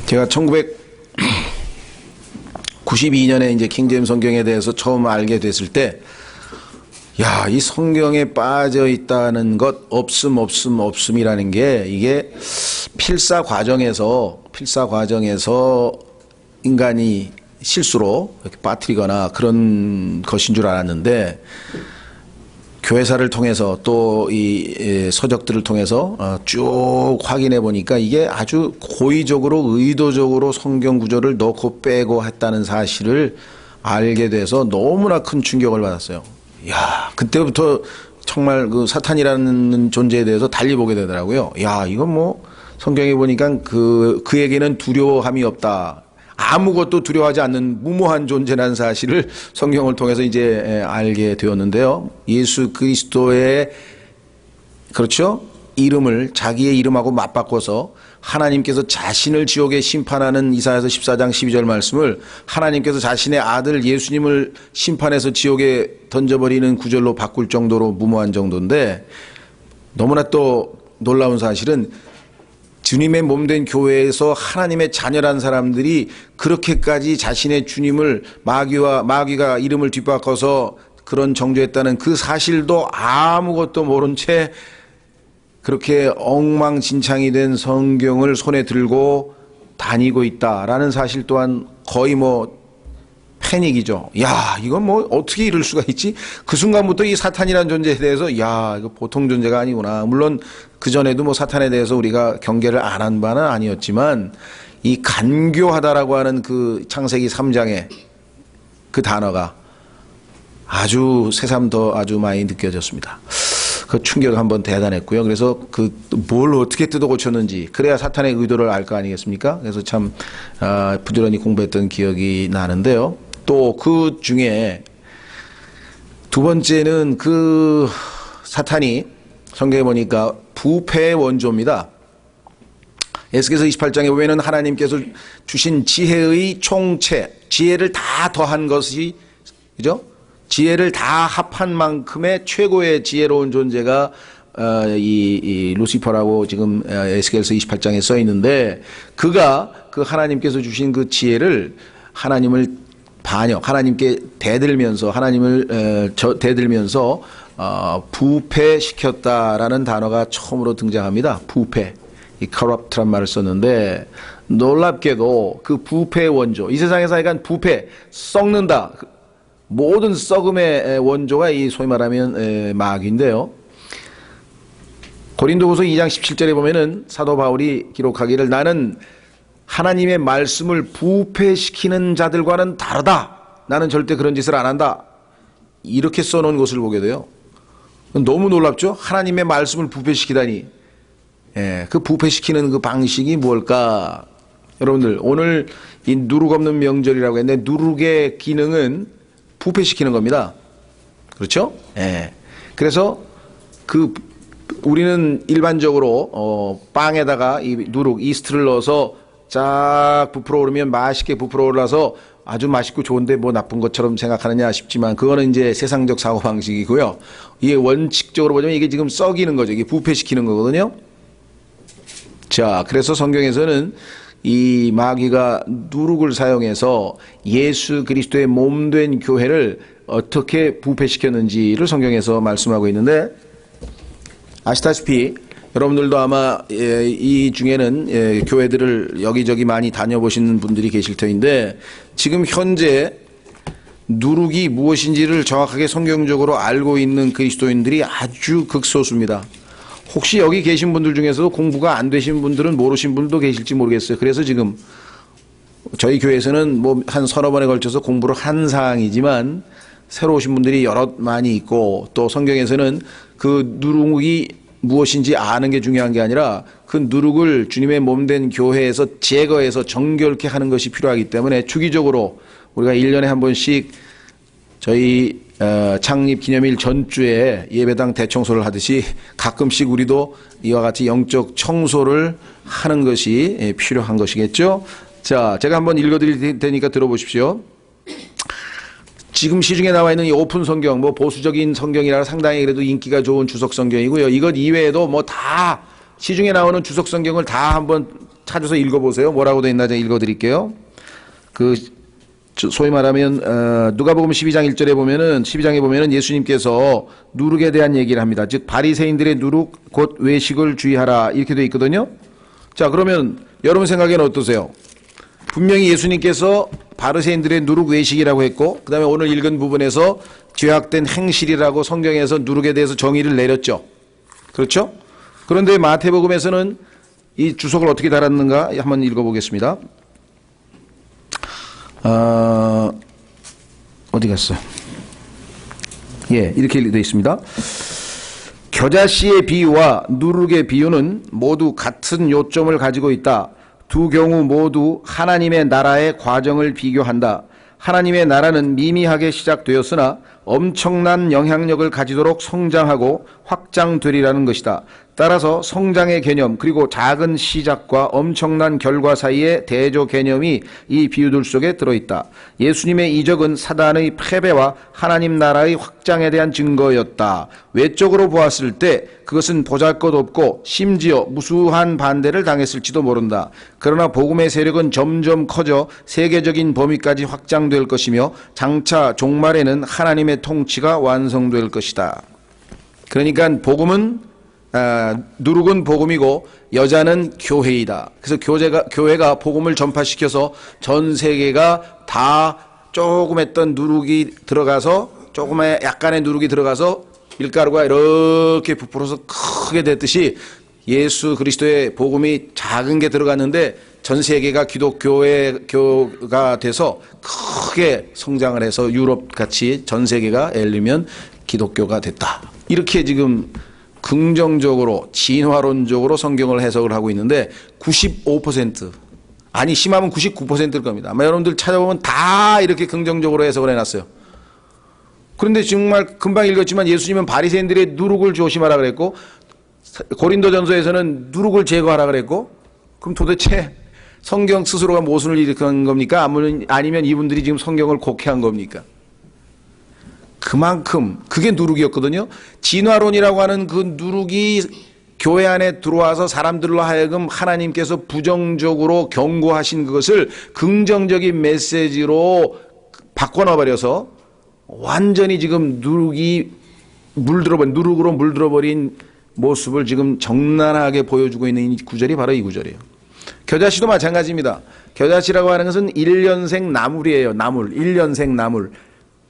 제가 1992년에 이제 킹제임스 성경에 대해서 처음 알게 됐을 때, 야, 이 성경에 빠져 있다는 것, 없음이라는 게 이게 필사 과정에서 인간이 실수로 이렇게 빠뜨리거나 그런 것인 줄 알았는데, 교회사를 통해서 또 이 서적들을 통해서 쭉 확인해 보니까 이게 아주 고의적으로 의도적으로 성경 구절을 넣고 빼고 했다는 사실을 알게 돼서 너무나 큰 충격을 받았어요. 야, 그때부터 정말 그 사탄이라는 존재에 대해서 달리 보게 되더라고요. 야, 이건 뭐 성경에 보니까 그에게는 두려움이 없다. 아무것도 두려워하지 않는 무모한 존재라는 사실을 성경을 통해서 이제 알게 되었는데요. 예수 그리스도의, 그렇죠? 이름을 자기의 이름하고 맞바꿔서 하나님께서 자신을 지옥에 심판하는 이사야서 14장 12절 말씀을 하나님께서 자신의 아들 예수님을 심판해서 지옥에 던져버리는 구절로 바꿀 정도로 무모한 정도인데, 너무나 또 놀라운 사실은 주님의 몸된 교회에서 하나님의 자녀란 사람들이 그렇게까지 자신의 주님을 마귀가 이름을 뒤바꿔서 그런 정죄했다는 그 사실도 아무것도 모른 채 그렇게 엉망진창이 된 성경을 손에 들고 다니고 있다라는 사실 또한 거의 뭐 패닉이죠. 야, 이건 뭐 어떻게 이럴 수가 있지? 그 순간부터 이 사탄이라는 존재에 대해서, 야, 이거 보통 존재가 아니구나. 물론 그전에도 뭐 사탄에 대해서 우리가 경계를 안 한 바는 아니었지만, 이 간교하다라고 하는 그 창세기 3장의 그 단어가 아주 새삼 더 아주 많이 느껴졌습니다. 그 충격 한번 대단했고요. 그래서 그 뭘 어떻게 뜯어 고쳤는지, 그래야 사탄의 의도를 알 거 아니겠습니까? 그래서 참 부지런히 공부했던 기억이 나는데요. 또 그 중에 두 번째는 그 사탄이 성경에 보니까 부패의 원조입니다. 에스겔서 28장에 보면은 하나님께서 주신 지혜의 총체, 지혜를 다 더한 것이, 그죠? 지혜를 다 합한 만큼의 최고의 지혜로운 존재가 이 루시퍼라고 지금 에스겔서 28장에 써 있는데, 그가 그 하나님께서 주신 그 지혜를 하나님께 대들면서 부패시켰다라는 단어가 처음으로 등장합니다. 부패, 이 corrupt란 말을 썼는데, 놀랍게도 그 부패의 원조, 이 세상에서 하여간 부패, 썩는다, 모든 썩음의 원조가 이 소위 말하면 마귀인데요. 고린도후서 2장 17절에 보면은 사도 바울이 기록하기를, 나는 하나님의 말씀을 부패시키는 자들과는 다르다. 나는 절대 그런 짓을 안 한다. 이렇게 써놓은 것을 보게 돼요. 너무 놀랍죠? 하나님의 말씀을 부패시키다니. 그 부패시키는 그 방식이 뭘까? 여러분들, 오늘 이 누룩 없는 명절이라고 했는데, 누룩의 기능은 부패시키는 겁니다. 그렇죠? 그래서 우리는 일반적으로 빵에다가 이 누룩, 이스트를 넣어서 쫙 부풀어 오르면 맛있게 부풀어 올라서 아주 맛있고 좋은데 뭐 나쁜 것처럼 생각하느냐 싶지만, 그거는 이제 세상적 사고방식이고요. 이게 원칙적으로 보자면 이게 지금 썩이는 거죠. 이게 부패시키는 거거든요. 자, 그래서 성경에서는 이 마귀가 누룩을 사용해서 예수 그리스도의 몸된 교회를 어떻게 부패시켰는지를 성경에서 말씀하고 있는데, 아시다시피 여러분들도 아마 이 중에는 교회들을 여기저기 많이 다녀보시는 분들이 계실 터인데, 지금 현재 누룩이 무엇인지를 정확하게 성경적으로 알고 있는 그리스도인들이 아주 극소수입니다. 혹시 여기 계신 분들 중에서도 공부가 안 되신 분들은 모르신 분도 계실지 모르겠어요. 그래서 지금 저희 교회에서는 뭐 한 서너 번에 걸쳐서 공부를 한 사항이지만, 새로 오신 분들이 많이 있고, 또 성경에서는 그 누룩이 무엇인지 아는 게 중요한 게 아니라 그 누룩을 주님의 몸된 교회에서 제거해서 정결케 하는 것이 필요하기 때문에, 주기적으로 우리가 1년에 한 번씩 저희 창립 기념일 전주에 예배당 대청소를 하듯이 가끔씩 우리도 이와 같이 영적 청소를 하는 것이 필요한 것이겠죠. 자, 제가 한번 읽어드릴 테니까 들어보십시오. 지금 시중에 나와 있는 이 오픈 성경, 뭐 보수적인 성경이라 상당히 그래도 인기가 좋은 주석 성경이고요. 이것 이외에도 뭐 다 시중에 나오는 주석 성경을 다 한번 찾아서 읽어보세요. 뭐라고 돼 있나 제가 읽어드릴게요. 소위 말하면 누가복음 12장 1절에 보면은 12장에 보면은 예수님께서 누룩에 대한 얘기를 합니다. 즉 바리새인들의 누룩 곧 외식을 주의하라 이렇게 돼 있거든요. 자, 그러면 여러분 생각에는 어떠세요? 분명히 예수님께서 바리새인들의 누룩 외식이라고 했고, 그다음에 오늘 읽은 부분에서 죄악된 행실이라고 성경에서 누룩에 대해서 정의를 내렸죠. 그렇죠? 그런데 마태복음에서는 이 주석을 어떻게 달았는가 한번 읽어보겠습니다. 어디 갔어? 예, 이렇게 되어 있습니다. 겨자씨의 비유와 누룩의 비유는 모두 같은 요점을 가지고 있다. 두 경우 모두 하나님의 나라의 과정을 비교한다. 하나님의 나라는 미미하게 시작되었으나 엄청난 영향력을 가지도록 성장하고 확장되리라는 것이다. 따라서 성장의 개념 그리고 작은 시작과 엄청난 결과 사이의 대조 개념이 이 비유들 속에 들어있다. 예수님의 이적은 사단의 패배와 하나님 나라의 확장에 대한 증거였다. 외적으로 보았을 때 그것은 보잘것없고 심지어 무수한 반대를 당했을지도 모른다. 그러나 복음의 세력은 점점 커져 세계적인 범위까지 확장될 것이며 장차 종말에는 하나님의 통치가 완성될 것이다. 그러니까 복음은 누룩은 복음이고 여자는 교회이다. 그래서 교회가 복음을 전파시켜서 전 세계가 다 조금 했던 누룩이 들어가서 조금의 약간의 누룩이 들어가서 밀가루가 이렇게 부풀어서 크게 됐듯이 예수 그리스도의 복음이 작은 게 들어갔는데 전 세계가 기독교가 돼서 크게 성장을 해서 유럽 같이 전 세계가 예를 들면 기독교가 됐다. 이렇게 지금 긍정적으로 진화론적으로 성경을 해석을 하고 있는데 95% 아니 심하면 99%일 겁니다. 아마 여러분들 찾아보면 다 이렇게 긍정적으로 해석을 해놨어요. 그런데 정말 금방 읽었지만 예수님은 바리새인들의 누룩을 조심하라 그랬고 고린도전서에서는 누룩을 제거하라 그랬고, 그럼 도대체 성경 스스로가 모순을 일으킨 겁니까? 아니면 이분들이 지금 성경을 곡해한 겁니까? 그만큼 그게 누룩이었거든요. 진화론이라고 하는 그 누룩이 교회 안에 들어와서 사람들로 하여금 하나님께서 부정적으로 경고하신 그것을 긍정적인 메시지로 바꿔놔버려서 완전히 지금 누룩으로 물들어버린 모습을 지금 정난하게 보여주고 있는 이 구절이 바로 이 구절이에요. 겨자씨도 마찬가지입니다. 겨자씨라고 하는 것은 1년생 나물이에요. 나물, 1년생 나물.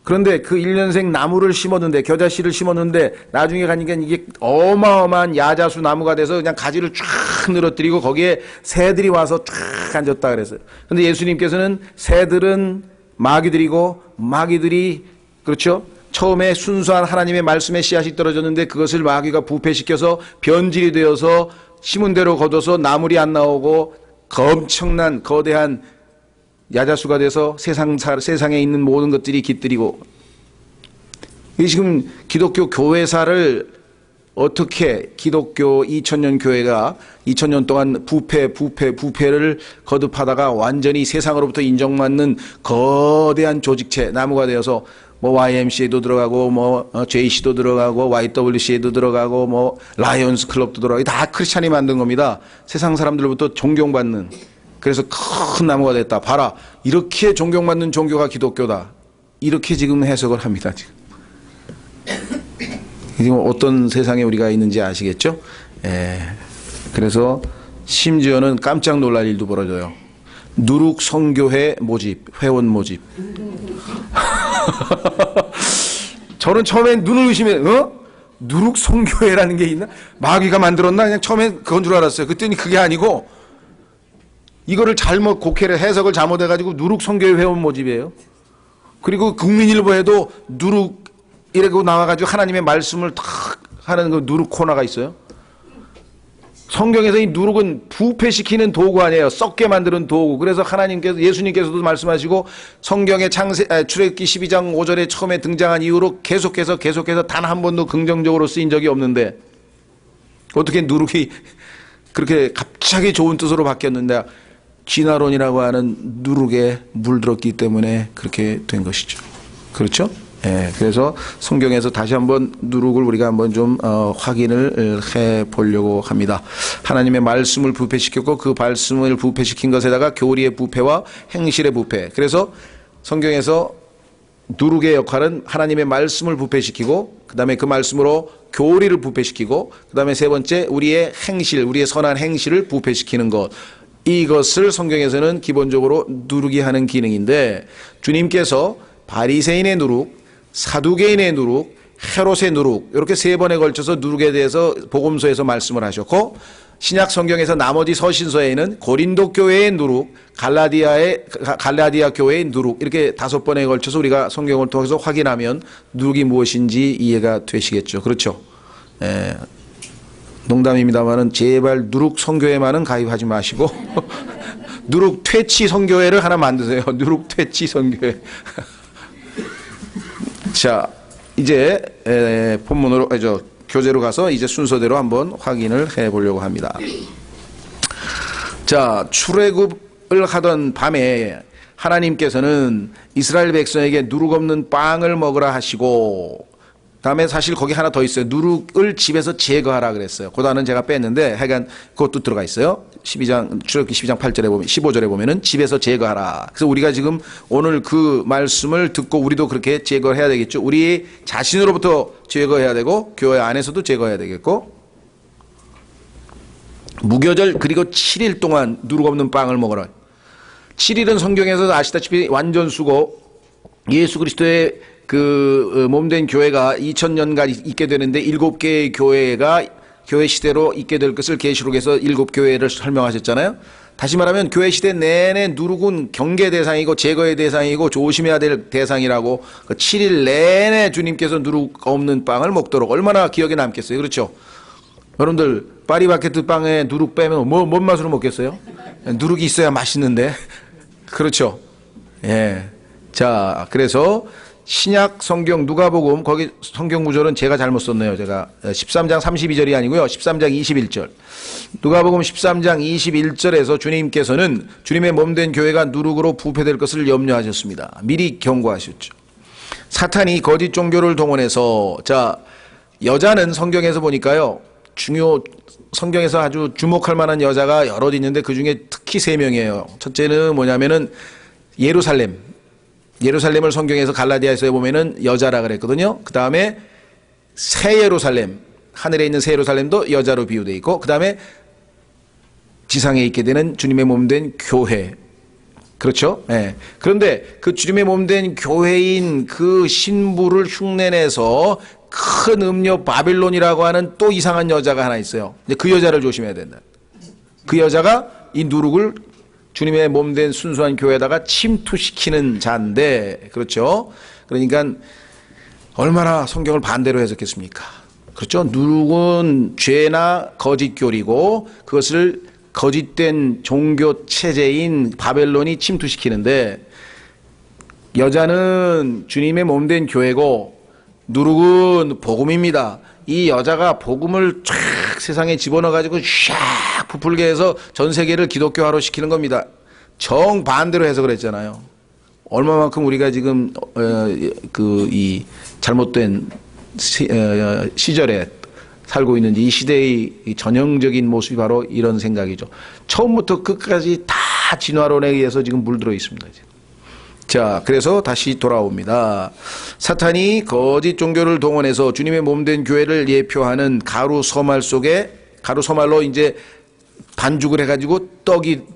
그런데 그 1년생 나무를 심었는데, 겨자씨를 심었는데 나중에 가니까 이게 어마어마한 야자수 나무가 돼서 그냥 가지를 쫙 늘어뜨리고 거기에 새들이 와서 쫙 앉았다 그랬어요. 근데 예수님께서는 새들은 마귀들이고 마귀들이 그렇죠? 처음에 순수한 하나님의 말씀의 씨앗이 떨어졌는데 그것을 마귀가 부패시켜서 변질이 되어서 심은 대로 거둬서 나물이 안 나오고 엄청난 거대한 야자수가 돼서 세상에 있는 모든 것들이 깃들이고, 이 지금 기독교 교회사를 어떻게 기독교 2000년 교회가 2000년 동안 부패를 거듭하다가 완전히 세상으로부터 인정받는 거대한 조직체 나무가 되어서 뭐 YMCA도 들어가고 뭐 JC도 들어가고 YWCA도 들어가고 뭐 라이온스 클럽도 들어가고 다 크리스찬이 만든 겁니다. 세상 사람들로부터 존경받는. 그래서 큰 나무가 됐다. 봐라. 이렇게 존경받는 종교가 기독교다. 이렇게 지금 해석을 합니다. 지금 어떤 세상에 우리가 있는지 아시겠죠? 그래서 심지어는 깜짝 놀랄 일도 벌어져요. 누룩 성교회 모집, 회원 모집. 저는 처음엔 눈을 의심해. 누룩 성교회라는 게 있나? 마귀가 만들었나? 그냥 처음엔 그건 줄 알았어요. 그랬더니 그게 아니고 이거를 잘못 곡해를 해석을 잘못해가지고 누룩 성교회 회원 모집이에요. 그리고 국민일보에도 누룩이라고 나와가지고 하나님의 말씀을 탁 하는 그 누룩 코너가 있어요. 성경에서 이 누룩은 부패시키는 도구 아니에요. 썩게 만드는 도구. 그래서 예수님께서도 말씀하시고 성경의 출애굽기 12장 5절에 처음에 등장한 이후로 계속해서 단 한 번도 긍정적으로 쓰인 적이 없는데 어떻게 누룩이 그렇게 갑자기 좋은 뜻으로 바뀌었는데, 진화론이라고 하는 누룩에 물들었기 때문에 그렇게 된 것이죠. 그렇죠? 예, 그래서 성경에서 다시 한번 누룩을 우리가 한번 좀 확인을 해 보려고 합니다. 하나님의 말씀을 부패시켰고 그 말씀을 부패시킨 것에다가 교리의 부패와 행실의 부패. 그래서 성경에서 누룩의 역할은 하나님의 말씀을 부패시키고 그 다음에 그 말씀으로 교리를 부패시키고 그 다음에 세 번째 우리의 행실, 우리의 선한 행실을 부패시키는 것. 이것을 성경에서는 기본적으로 누룩이 하는 기능인데 주님께서 바리새인의 누룩, 사두개인의 누룩, 헤롯의 누룩 이렇게 세 번에 걸쳐서 누룩에 대해서 복음서에서 말씀을 하셨고 신약 성경에서 나머지 서신서에는 고린도 교회의 누룩, 갈라디아 교회의 누룩 이렇게 5번에 걸쳐서 우리가 성경을 통해서 확인하면 누룩이 무엇인지 이해가 되시겠죠. 그렇죠? 예. 농담입니다만은 제발 누룩 선교회만은 가입하지 마시고 누룩 퇴치 선교회를 하나 만드세요. 누룩 퇴치 선교회. 자, 이제 본문으로 교재로 가서 이제 순서대로 한번 확인을 해 보려고 합니다. 자, 출애굽을 하던 밤에 하나님께서는 이스라엘 백성에게 누룩 없는 빵을 먹으라 하시고 다음에 사실 거기 하나 더 있어요. 누룩을 집에서 제거하라 그랬어요. 그 단어는 제가 뺐는데 하여간 그것도 들어가 있어요. 출애굽기 12장 8절에 보면 15절에 보면은 집에서 제거하라. 그래서 우리가 지금 오늘 그 말씀을 듣고 우리도 그렇게 제거해야 되겠죠. 우리 자신으로부터 제거해야 되고 교회 안에서도 제거해야 되겠고 무교절 그리고 7일 동안 누룩 없는 빵을 먹어라. 7일은 성경에서 아시다시피 완전수고 예수 그리스도의 그 몸된 교회가 2000년간 있게 되는데 7개의 교회가 교회 시대로 있게 될 것을 계시록에서 7교회를 설명하셨잖아요. 다시 말하면 교회 시대 내내 누룩은 경계 대상이고 제거의 대상이고 조심해야 될 대상이라고 7일 내내 주님께서 누룩 없는 빵을 먹도록 얼마나 기억에 남겠어요. 그렇죠? 여러분들 파리바게뜨 빵에 누룩 빼면 뭔 맛으로 먹겠어요? 누룩이 있어야 맛있는데. 그렇죠? 예. 자, 그래서 신약 성경 누가복음 거기 성경 구절은 제가 잘못 썼네요. 제가 13장 32절이 아니고요. 13장 21절. 누가복음 13장 21절에서 주님께서는 주님의 몸된 교회가 누룩으로 부패될 것을 염려하셨습니다. 미리 경고하셨죠. 사탄이 거짓 종교를 동원해서 자, 여자는 성경에서 보니까요. 성경에서 아주 주목할 만한 여자가 여럿 있는데 그중에 특히 3명이에요. 첫째는 뭐냐면은 예루살렘을 성경에서 갈라디아에서 보면은 여자라 그랬거든요. 그 다음에 새 예루살렘, 하늘에 있는 새 예루살렘도 여자로 비유되어 있고, 그 다음에 지상에 있게 되는 주님의 몸된 교회. 그렇죠? 예. 그런데 그 주님의 몸된 교회인 그 신부를 흉내내서 큰 음녀 바빌론이라고 하는 또 이상한 여자가 하나 있어요. 근데 그 여자를 조심해야 된다. 그 여자가 이 누룩을 주님의 몸된 순수한 교회에다가 침투시키는 자인데, 그렇죠? 그러니까 얼마나 성경을 반대로 해석했습니까? 그렇죠? 누룩은 죄나 거짓 교리고 그것을 거짓된 종교 체제인 바벨론이 침투시키는데, 여자는 주님의 몸된 교회고 누룩은 복음입니다. 이 여자가 복음을 쫙 세상에 집어넣어가지고 샥 부풀게 해서 전 세계를 기독교화로 시키는 겁니다. 정반대로 해석을 했잖아요. 얼마만큼 우리가 지금 이 잘못된 시절에 살고 있는지, 이 시대의 전형적인 모습이 바로 이런 생각이죠. 처음부터 끝까지 다 진화론에 의해서 지금 물들어 있습니다. 자, 그래서 다시 돌아옵니다. 사탄이 거짓 종교를 동원해서 주님의 몸된 교회를 예표하는 가루 서말 속에, 가루 서말로 이제 반죽을 해가지고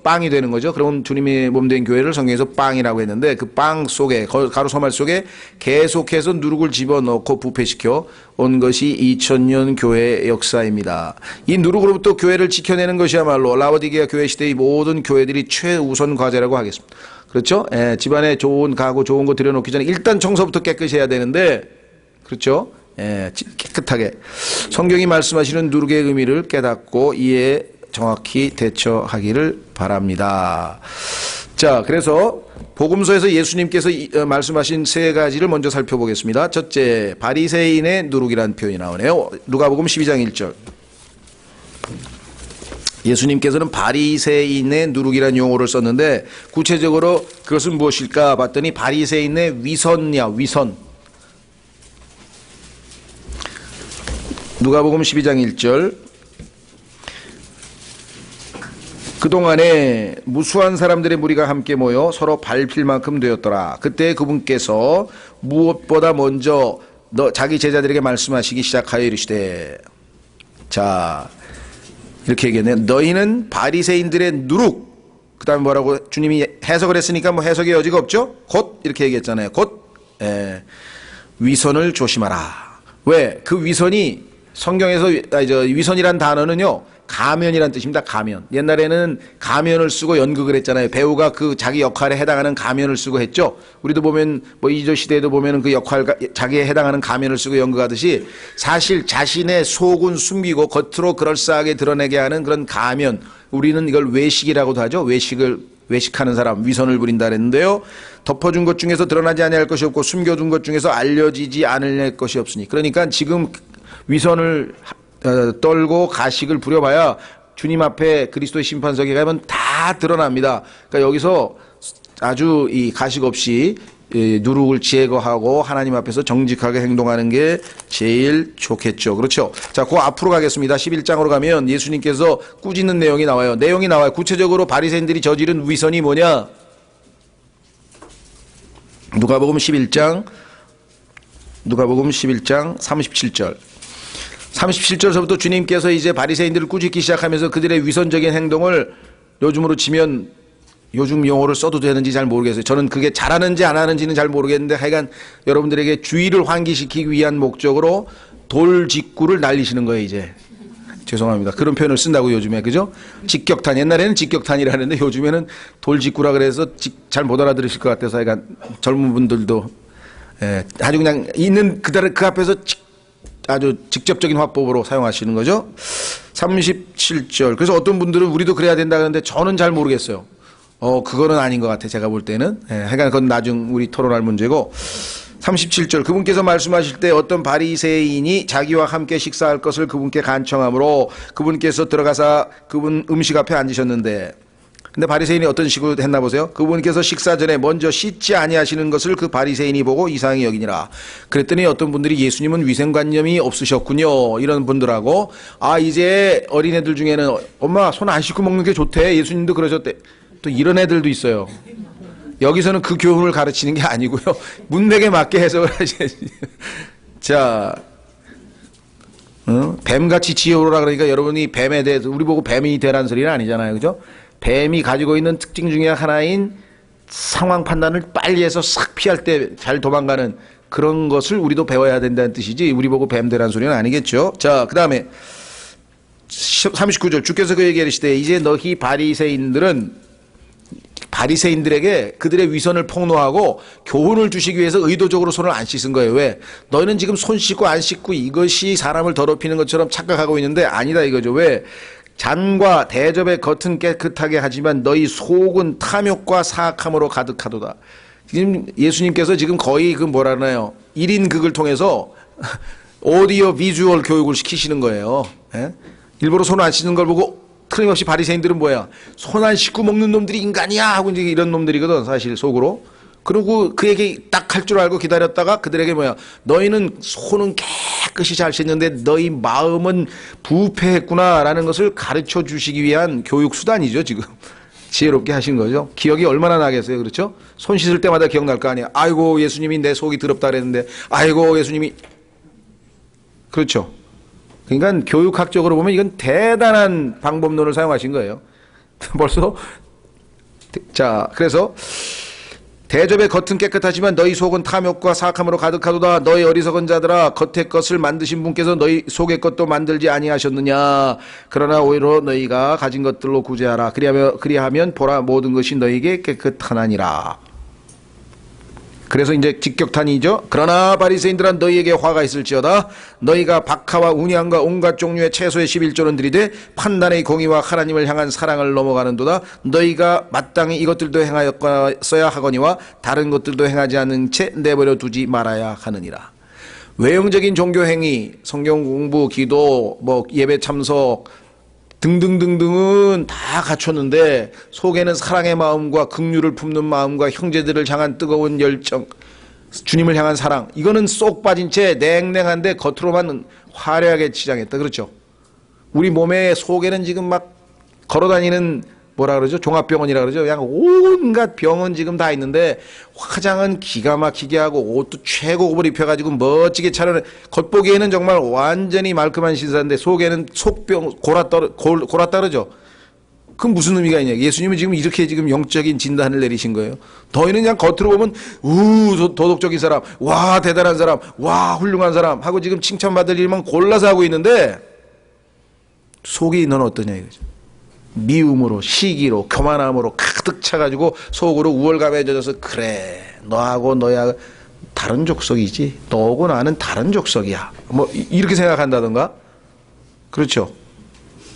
빵이 되는 거죠. 그러면 주님의 몸된 교회를 성경에서 빵이라고 했는데, 그 빵 속에, 가루 서말 속에 계속해서 누룩을 집어넣고 부패시켜 온 것이 2000년 교회의 역사입니다. 이 누룩으로부터 교회를 지켜내는 것이야말로 라오디게아 교회 시대의 모든 교회들이 최우선 과제라고 하겠습니다. 그렇죠? 예, 집안에 좋은 가구, 좋은 거 들여놓기 전에 일단 청소부터 깨끗이 해야 되는데, 그렇죠? 예, 깨끗하게. 성경이 말씀하시는 누룩의 의미를 깨닫고 이에 정확히 대처하기를 바랍니다. 자, 그래서 복음서에서 예수님께서 말씀하신 3가지를 먼저 살펴보겠습니다. 첫째, 바리새인의 누룩이라는 표현이 나오네요. 누가복음 12장 1절. 예수님께서는 바리새인의 누룩이라는 용어를 썼는데, 구체적으로 그것은 무엇일까 봤더니 바리새인의 위선이야, 위선. 누가복음 12장 1절. 그동안에 무수한 사람들의 무리가 함께 모여 서로 밟힐 만큼 되었더라. 그때 그분께서 무엇보다 먼저 자기 제자들에게 말씀하시기 시작하여 이르시되, 자, 이렇게 얘기했네요. 너희는 바리새인들의 누룩. 그 다음에 뭐라고 주님이 해석을 했으니까 뭐 해석의 여지가 없죠. 곧 이렇게 얘기했잖아요. 곧 위선을 조심하라. 왜? 그 위선이 성경에서 위선이란 단어는요, 가면이란 뜻입니다. 가면. 옛날에는 가면을 쓰고 연극을 했잖아요. 배우가 그 자기 역할에 해당하는 가면을 쓰고 했죠. 우리도 보면 뭐 이조 시대에도 보면은 그 역할 자기에 해당하는 가면을 쓰고 연극하듯이 사실 자신의 속은 숨기고 겉으로 그럴싸하게 드러내게 하는 그런 가면, 우리는 이걸 외식이라고도 하죠. 외식하는 사람, 위선을 부린다 그랬는데요. 덮어준 것 중에서 드러나지 아니할 것이 없고 숨겨둔 것 중에서 알려지지 않을 것이 없으니. 그러니까 지금 위선을 떨고 가식을 부려봐야 주님 앞에 그리스도의 심판석에 가면 다 드러납니다. 그러니까 여기서 아주 이 가식 없이 누룩을 제거하고 하나님 앞에서 정직하게 행동하는 게 제일 좋겠죠. 그렇죠? 자, 그 앞으로 가겠습니다. 11장으로 가면 예수님께서 꾸짖는 내용이 나와요. 구체적으로 바리새인들이 저지른 위선이 뭐냐? 누가복음 11장 37절. 37절서부터 주님께서 이제 바리새인들을 꾸짖기 시작하면서 그들의 위선적인 행동을 요즘으로 치면, 요즘 용어를 써도 되는지 잘 모르겠어요. 저는 그게 잘하는지 안 하는지는 잘 모르겠는데 하여간 여러분들에게 주의를 환기시키기 위한 목적으로 돌직구를 날리시는 거예요, 이제. 죄송합니다. 그런 표현을 쓴다고 요즘에, 그죠? 직격탄. 옛날에는 직격탄이라 하는데 요즘에는 돌직구라 그래서 잘 못 알아들으실 것 같아서 하여간 젊은 분들도 아주 그냥 있는 그 앞에서 아주 직접적인 화법으로 사용하시는 거죠. 37절. 그래서 어떤 분들은 우리도 그래야 된다 그러는데 저는 잘 모르겠어요. 그거는 아닌 것 같아, 제가 볼 때는. 하여간 그건 나중 우리 토론할 문제고. 37절. 그분께서 말씀하실 때 어떤 바리새인이 자기와 함께 식사할 것을 그분께 간청하므로 그분께서 들어가서 그분 음식 앞에 앉으셨는데, 근데 바리새인이 어떤 식으로 했나 보세요. 그분께서 식사 전에 먼저 씻지 아니하시는 것을 그 바리새인이 보고 이상히 여기니라. 그랬더니 어떤 분들이 예수님은 위생관념이 없으셨군요, 이런 분들하고, 이제 어린애들 중에는 엄마 손 안 씻고 먹는 게 좋대, 예수님도 그러셨대, 또 이런 애들도 있어요. 여기서는 그 교훈을 가르치는 게 아니고요, 문맥에 맞게 해석을 하셔야지. 자, 뱀같이 지어오라 그러니까 여러분이 뱀에 대해서, 우리 보고 뱀이 되라는 소리는 아니잖아요, 그죠? 뱀이 가지고 있는 특징 중에 하나인 상황 판단을 빨리 해서 싹 피할 때 잘 도망가는 그런 것을 우리도 배워야 된다는 뜻이지, 우리 보고 뱀 되라는 소리는 아니겠죠. 자, 그 다음에 39절. 주께서 그에게 이르시되 이제 너희 바리새인들에게 그들의 위선을 폭로하고 교훈을 주시기 위해서 의도적으로 손을 안 씻은 거예요. 왜? 너희는 지금 손 씻고 안 씻고 이것이 사람을 더럽히는 것처럼 착각하고 있는데 아니다 이거죠. 왜? 잔과 대접의 겉은 깨끗하게 하지만 너희 속은 탐욕과 사악함으로 가득하도다. 지금 예수님께서 지금 거의 그 뭐라 그러나요? 1인 극을 통해서 오디오 비주얼 교육을 시키시는 거예요. 일부러 손 안 씻는 걸 보고 틀림없이 바리새인들은 뭐야? 손 안 씻고 먹는 놈들이 인간이야 하고 이제 이런 놈들이거든, 사실 속으로. 그리고 그 얘기 딱 할 줄 알고 기다렸다가 그들에게 뭐야? 너희는 손은 깨끗이 잘 씻는데 너희 마음은 부패했구나라는 것을 가르쳐 주시기 위한 교육 수단이죠, 지금. 지혜롭게 하신 거죠. 기억이 얼마나 나겠어요, 그렇죠? 손 씻을 때마다 기억날 거 아니야. 아이고, 예수님이 내 속이 더럽다 그랬는데, 아이고, 예수님이. 그렇죠. 그러니까 교육학적으로 보면 이건 대단한 방법론을 사용하신 거예요. 벌써. 자, 그래서 대접의 겉은 깨끗하지만 너희 속은 탐욕과 사악함으로 가득하도다. 너희 어리석은 자들아, 겉의 것을 만드신 분께서 너희 속의 것도 만들지 아니하셨느냐. 그러나 오히려 너희가 가진 것들로 구제하라. 그리하면 보라, 모든 것이 너희에게 깨끗하나니라. 그래서 이제 직격탄이죠. 그러나 바리새인들은 너희에게 화가 있을지어다. 너희가 박하와 운양과 온갖 종류의 채소의 11조는 들이되 판단의 공의와 하나님을 향한 사랑을 넘어가는도다. 너희가 마땅히 이것들도 행하였어야 하거니와 다른 것들도 행하지 않은 채 내버려 두지 말아야 하느니라. 외형적인 종교행위, 성경 공부, 기도, 예배 참석 등등등등은 다 갖췄는데 속에는 사랑의 마음과 긍휼을 품는 마음과 형제들을 향한 뜨거운 열정, 주님을 향한 사랑, 이거는 쏙 빠진 채 냉랭한데 겉으로만 화려하게 치장했다. 그렇죠? 우리 몸의 속에는 지금 막 걸어다니는 뭐라 그러죠? 종합병원이라 그러죠? 그냥 온갖 병은 지금 다 있는데 화장은 기가 막히게 하고 옷도 최고급을 입혀가지고 멋지게 차려내. 겉보기에는 정말 완전히 말끔한 신사인데 속에는 속병 골았다 그러죠? 그건 무슨 의미가 있냐? 예수님은 지금 이렇게 지금 영적인 진단을 내리신 거예요. 너희는 그냥 겉으로 보면 도덕적인 사람, 와 대단한 사람, 와 훌륭한 사람 하고 지금 칭찬받을 일만 골라서 하고 있는데 속이 너는 어떠냐 이거죠. 미움으로 시기로 교만함으로 가득 차가지고 속으로 우월감에 젖어서 그래 너하고 너야 다른 족속이지 너하고 나는 다른 족속이야 뭐 이렇게 생각한다던가 그렇죠.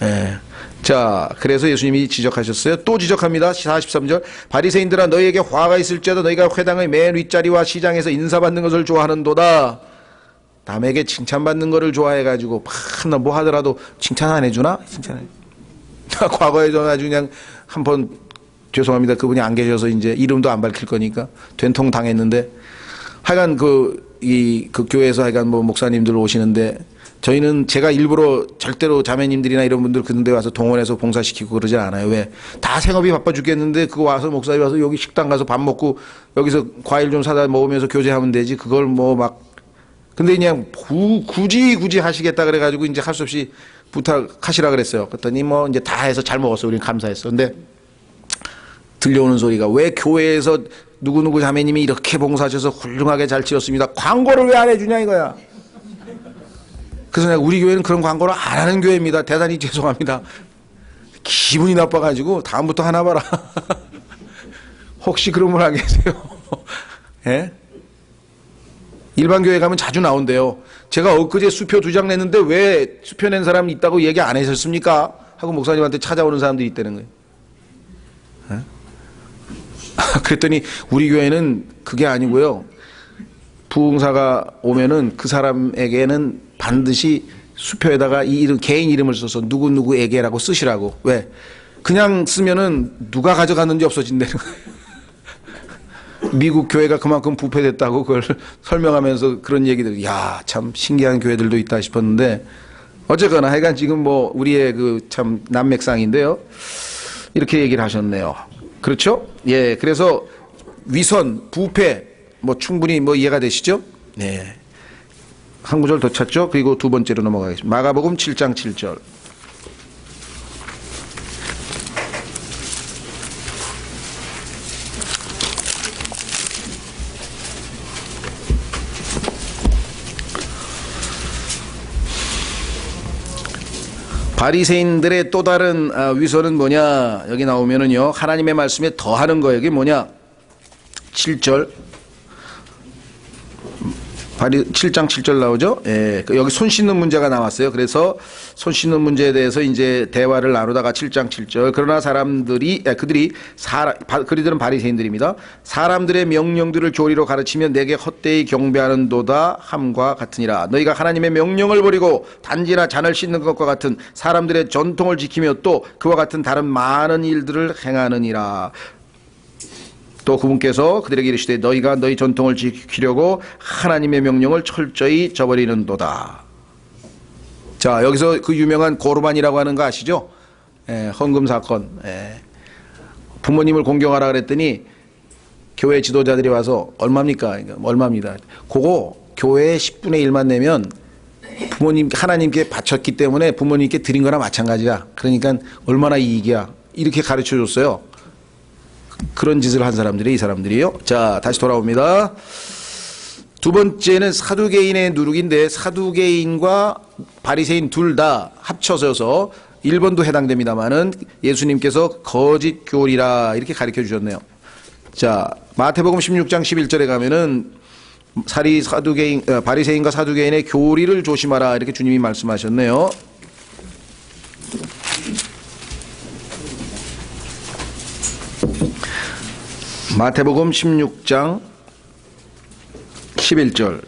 예. 자 그래서 예수님이 지적하셨어요. 또 지적합니다. 43절 바리새인들아 너희에게 화가 있을지어다 너희가 회당의 맨 윗자리와 시장에서 인사받는 것을 좋아하는도다. 남에게 칭찬받는 것을 좋아해가지고 막 뭐 하더라도 칭찬 안 해주나? 칭찬해. 과거에 저 아주 그냥 한번 죄송합니다. 그분이 안 계셔서 이제 이름도 안 밝힐 거니까 된통 당했는데 하여간 그 교회에서 하여간 뭐 목사님들 오시는데 저희는 제가 일부러 절대로 자매님들이나 이런 분들 그런 데 와서 동원해서 봉사시키고 그러지 않아요. 왜? 다 생업이 바빠 죽겠는데 그거 와서 목사님 와서 여기 식당 가서 밥 먹고 여기서 과일 좀 사다 먹으면서 교제하면 되지. 그걸 뭐 막 근데 그냥 굳이 하시겠다 그래가지고 이제 할 수 없이 부탁하시라 그랬어요. 그랬더니 뭐 이제 다 해서 잘 먹었어. 우리는 감사했어. 근데 들려오는 소리가 왜 교회에서 누구누구 자매님이 이렇게 봉사하셔서 훌륭하게 잘 치렀습니다. 광고를 왜 안 해주냐 이거야. 그래서 내가 우리 교회는 그런 광고를 안 하는 교회입니다. 대단히 죄송합니다. 기분이 나빠가지고 다음부터 하나 봐라. 혹시 그런 분 안 계세요? 예? 일반 교회 가면 자주 나온대요. 제가 엊그제 수표 2장 냈는데 왜 수표 낸 사람이 있다고 얘기 안 하셨습니까? 하고 목사님한테 찾아오는 사람들이 있다는 거예요. 예? 그랬더니 우리 교회는 그게 아니고요. 부흥사가 오면은 그 사람에게는 반드시 수표에다가 이 이름, 개인 이름을 써서 누구누구에게라고 쓰시라고. 왜? 그냥 쓰면은 누가 가져갔는지 없어진다는 거예요. 미국 교회가 그만큼 부패됐다고 그걸 설명하면서 그런 얘기들, 야, 참 신기한 교회들도 있다 싶었는데, 어쨌거나 하여간 지금 뭐 우리의 그 참 난맥상인데요. 이렇게 얘기를 하셨네요. 그렇죠? 예, 그래서 위선, 부패, 뭐 충분히 뭐 이해가 되시죠? 네. 한 구절 더 찾죠? 그리고 두 번째로 넘어가겠습니다. 마가복음 7장 7절. 바리새인들의 또 다른 위선은 뭐냐? 여기 나오면은요. 하나님의 말씀에 더하는 거예요. 이게 뭐냐? 7절. 7장 7절 나오죠? 예, 여기 손 씻는 문제가 나왔어요. 그래서 손 씻는 문제에 대해서 이제 대화를 나누다가 7장 7절. 그러나 그들은 바리새인들입니다. 사람들의 명령들을 교리로 가르치면 내게 헛되이 경배하는도다 함과 같으니라. 너희가 하나님의 명령을 버리고 단지나 잔을 씻는 것과 같은 사람들의 전통을 지키며 또 그와 같은 다른 많은 일들을 행하느니라. 또 그분께서 그들에게 이르시되 너희가 너희 전통을 지키려고 하나님의 명령을 철저히 저버리는도다. 자, 여기서 그 유명한 고르반이라고 하는 거 아시죠? 예, 헌금 사건. 예. 부모님을 공경하라 그랬더니 교회 지도자들이 와서 얼마입니까? 얼마입니다. 그거 교회에 10분의 1만 내면 부모님 하나님께 바쳤기 때문에 부모님께 드린 거나 마찬가지야. 그러니까 얼마나 이익이야. 이렇게 가르쳐 줬어요. 그런 짓을 한 사람들이 이 사람들이에요. 자, 다시 돌아옵니다. 두 번째는 사두개인의 누룩인데 사두개인과 바리새인 둘 다 합쳐져서 1번도 해당됩니다만은 예수님께서 거짓 교리라 이렇게 가르쳐 주셨네요. 자, 마태복음 16장 11절에 가면은 바리새인과 사두개인의 교리를 조심하라 이렇게 주님이 말씀하셨네요. 마태복음 16장 11절.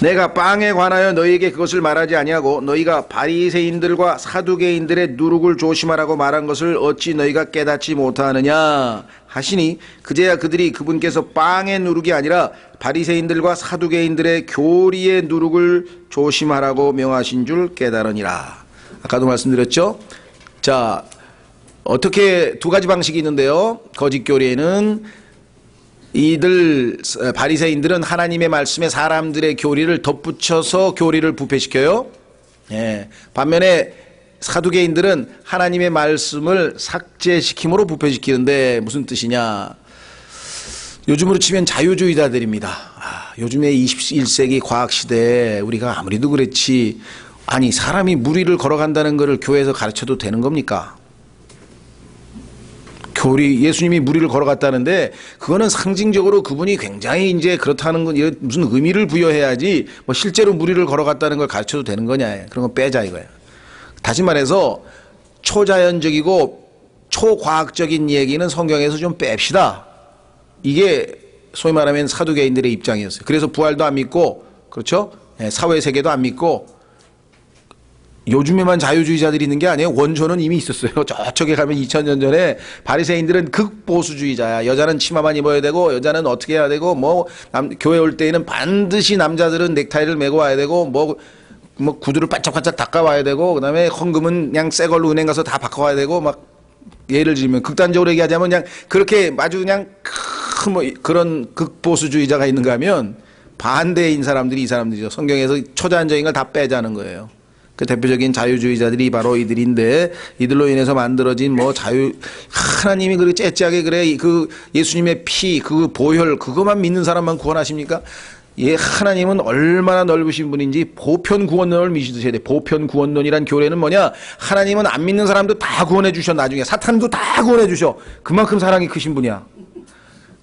내가 빵에 관하여 너희에게 그것을 말하지 아니하고 너희가 바리새인들과 사두개인들의 누룩을 조심하라고 말한 것을 어찌 너희가 깨닫지 못하느냐 하시니 그제야 그들이 그분께서 빵의 누룩이 아니라 바리새인들과 사두개인들의 교리의 누룩을 조심하라고 명하신 줄 깨달으니라. 아까도 말씀드렸죠. 자, 어떻게 두 가지 방식이 있는데요. 거짓 교리에는 이들 바리새인들은 하나님의 말씀에 사람들의 교리를 덧붙여서 교리를 부패시켜요. 예. 반면에 사두개인들은 하나님의 말씀을 삭제시킴으로 부패시키는데 무슨 뜻이냐? 요즘으로 치면 자유주의자들입니다. 요즘에 21세기 과학시대에 우리가 아무리도 그렇지, 아니 사람이 무리를 걸어간다는 것을 교회에서 가르쳐도 되는 겁니까? 교리, 예수님이 무리를 걸어갔다는데 그거는 상징적으로 그분이 굉장히 이제 그렇다는 건 무슨 의미를 부여해야지 뭐 실제로 무리를 걸어갔다는 걸 가르쳐도 되는 거냐. 그런 거 빼자 이거야. 다시 말해서 초자연적이고 초과학적인 얘기는 성경에서 좀 뺍시다. 이게 소위 말하면 사두개인들의 입장이었어요. 그래서 부활도 안 믿고, 그렇죠? 사회세계도 안 믿고, 요즘에만 자유주의자들이 있는 게 아니에요. 원조는 이미 있었어요. 저쪽에 가면 2000년 전에 바리새인들은 극보수주의자야. 여자는 치마만 입어야 되고 여자는 어떻게 해야 되고 교회 올 때에는 반드시 남자들은 넥타이를 메고 와야 되고 뭐 구두를 바짝바짝 닦아와야 되고 그다음에 헌금은 그냥 새 걸로 은행 가서 다 바꿔와야 되고 막 예를 들면 극단적으로 얘기하자면 그냥 그렇게 아주 그냥 그런 극보수주의자가 있는가 하면 반대인 사람들이 이 사람들이죠. 성경에서 초자연적인 걸 다 빼자는 거예요. 그 대표적인 자유주의자들이 바로 이들인데 이들로 인해서 만들어진 하나님이 그렇게 째째하게 그래 그 예수님의 피 그 보혈 그것만 믿는 사람만 구원하십니까? 예, 하나님은 얼마나 넓으신 분인지 보편 구원론을 믿으셔야 돼. 보편 구원론이란 교례는 뭐냐? 하나님은 안 믿는 사람도 다 구원해 주셔. 나중에 사탄도 다 구원해 주셔. 그만큼 사랑이 크신 분이야.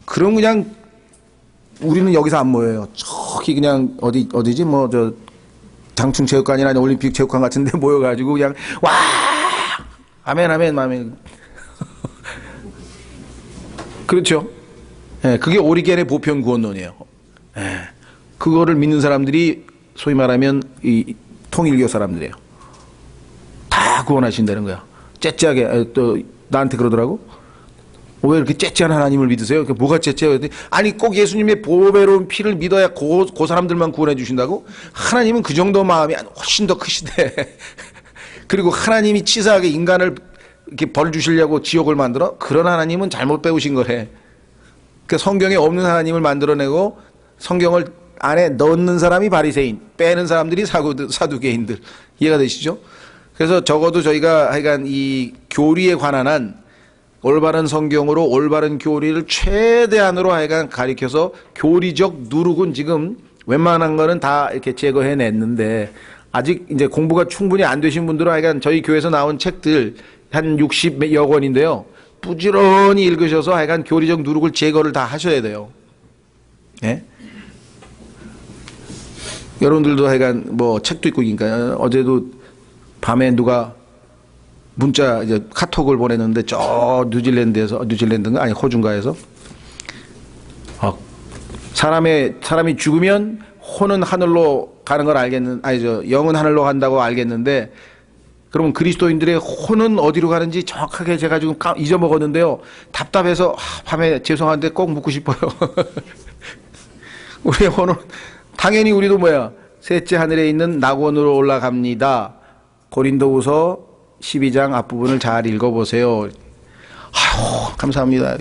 그럼 그냥 우리는 여기서 안 모여요. 저기 그냥 어디지 장충 체육관이나 올림픽 체육관 같은 데 모여가지고 그냥 와 아멘 아멘 아멘 그렇죠. 예, 그게 오리겐의 보편 구원론이에요. 예, 그거를 믿는 사람들이 소위 말하면 이 통일교 사람들이에요. 다 구원하신다는 거야. 째째하게 또 나한테 그러더라고. 왜 이렇게 째째한 하나님을 믿으세요? 뭐가 째째해요? 아니 꼭 예수님의 보배로운 피를 믿어야 그 사람들만 구원해 주신다고? 하나님은 그 정도 마음이 훨씬 더 크시대. 그리고 하나님이 치사하게 인간을 이렇게 벌 주시려고 지옥을 만들어? 그런 하나님은 잘못 배우신 거래. 그러니까 성경에 없는 하나님을 만들어내고 성경을 안에 넣는 사람이 바리새인, 빼는 사람들이 사두개인들. 이해가 되시죠? 그래서 적어도 저희가 하여간 이 교리에 관한 한 올바른 성경으로 올바른 교리를 최대한으로 하여간 가리켜서 교리적 누룩은 지금 웬만한 거는 다 이렇게 제거해 냈는데 아직 이제 공부가 충분히 안 되신 분들은 하여간 저희 교회에서 나온 책들 한 60여 권인데요. 부지런히 읽으셔서 하여간 교리적 누룩을 제거를 다 하셔야 돼요. 예? 여러분들도 하여간 뭐 책도 있고 그러니까 어제도 밤에 누가 문자 이제 카톡을 보냈는데 저 뉴질랜드인가 아니 호주인가에서 사람이 죽으면 혼은 하늘로 가는 걸 영은 하늘로 간다고 알겠는데 그러면 그리스도인들의 혼은 어디로 가는지 정확하게 제가 지금 잊어먹었는데요. 답답해서 밤에 죄송한데 꼭 묻고 싶어요. 우리의 혼은 당연히 우리도 셋째 하늘에 있는 낙원으로 올라갑니다. 고린도후서 12장 앞부분을 잘 읽어보세요. 아유, 감사합니다.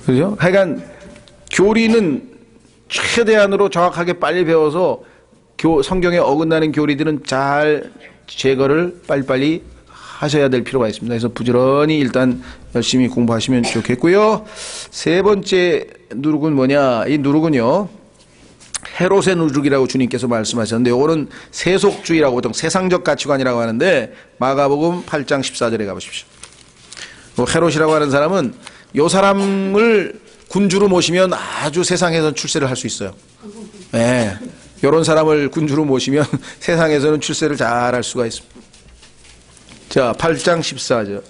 그죠? 하여간, 교리는 최대한으로 정확하게 빨리 배워서 성경에 어긋나는 교리들은 잘 제거를 빨리빨리 하셔야 될 필요가 있습니다. 그래서 부지런히 일단 열심히 공부하시면 좋겠고요. 세 번째 누룩은 뭐냐? 이 누룩은요. 헤롯의 누룩이라고 주님께서 말씀하셨는데 이거는 세속주의라고 보통 세상적 가치관이라고 하는데 마가복음 8장 14절에 가보십시오. 헤롯이라고 하는 사람은 이 사람을 군주로 모시면 아주 세상에서는 출세를 할 수 있어요. 네. 이런 사람을 군주로 모시면 세상에서는 출세를 잘 할 수가 있습니다. 자, 8장 14절.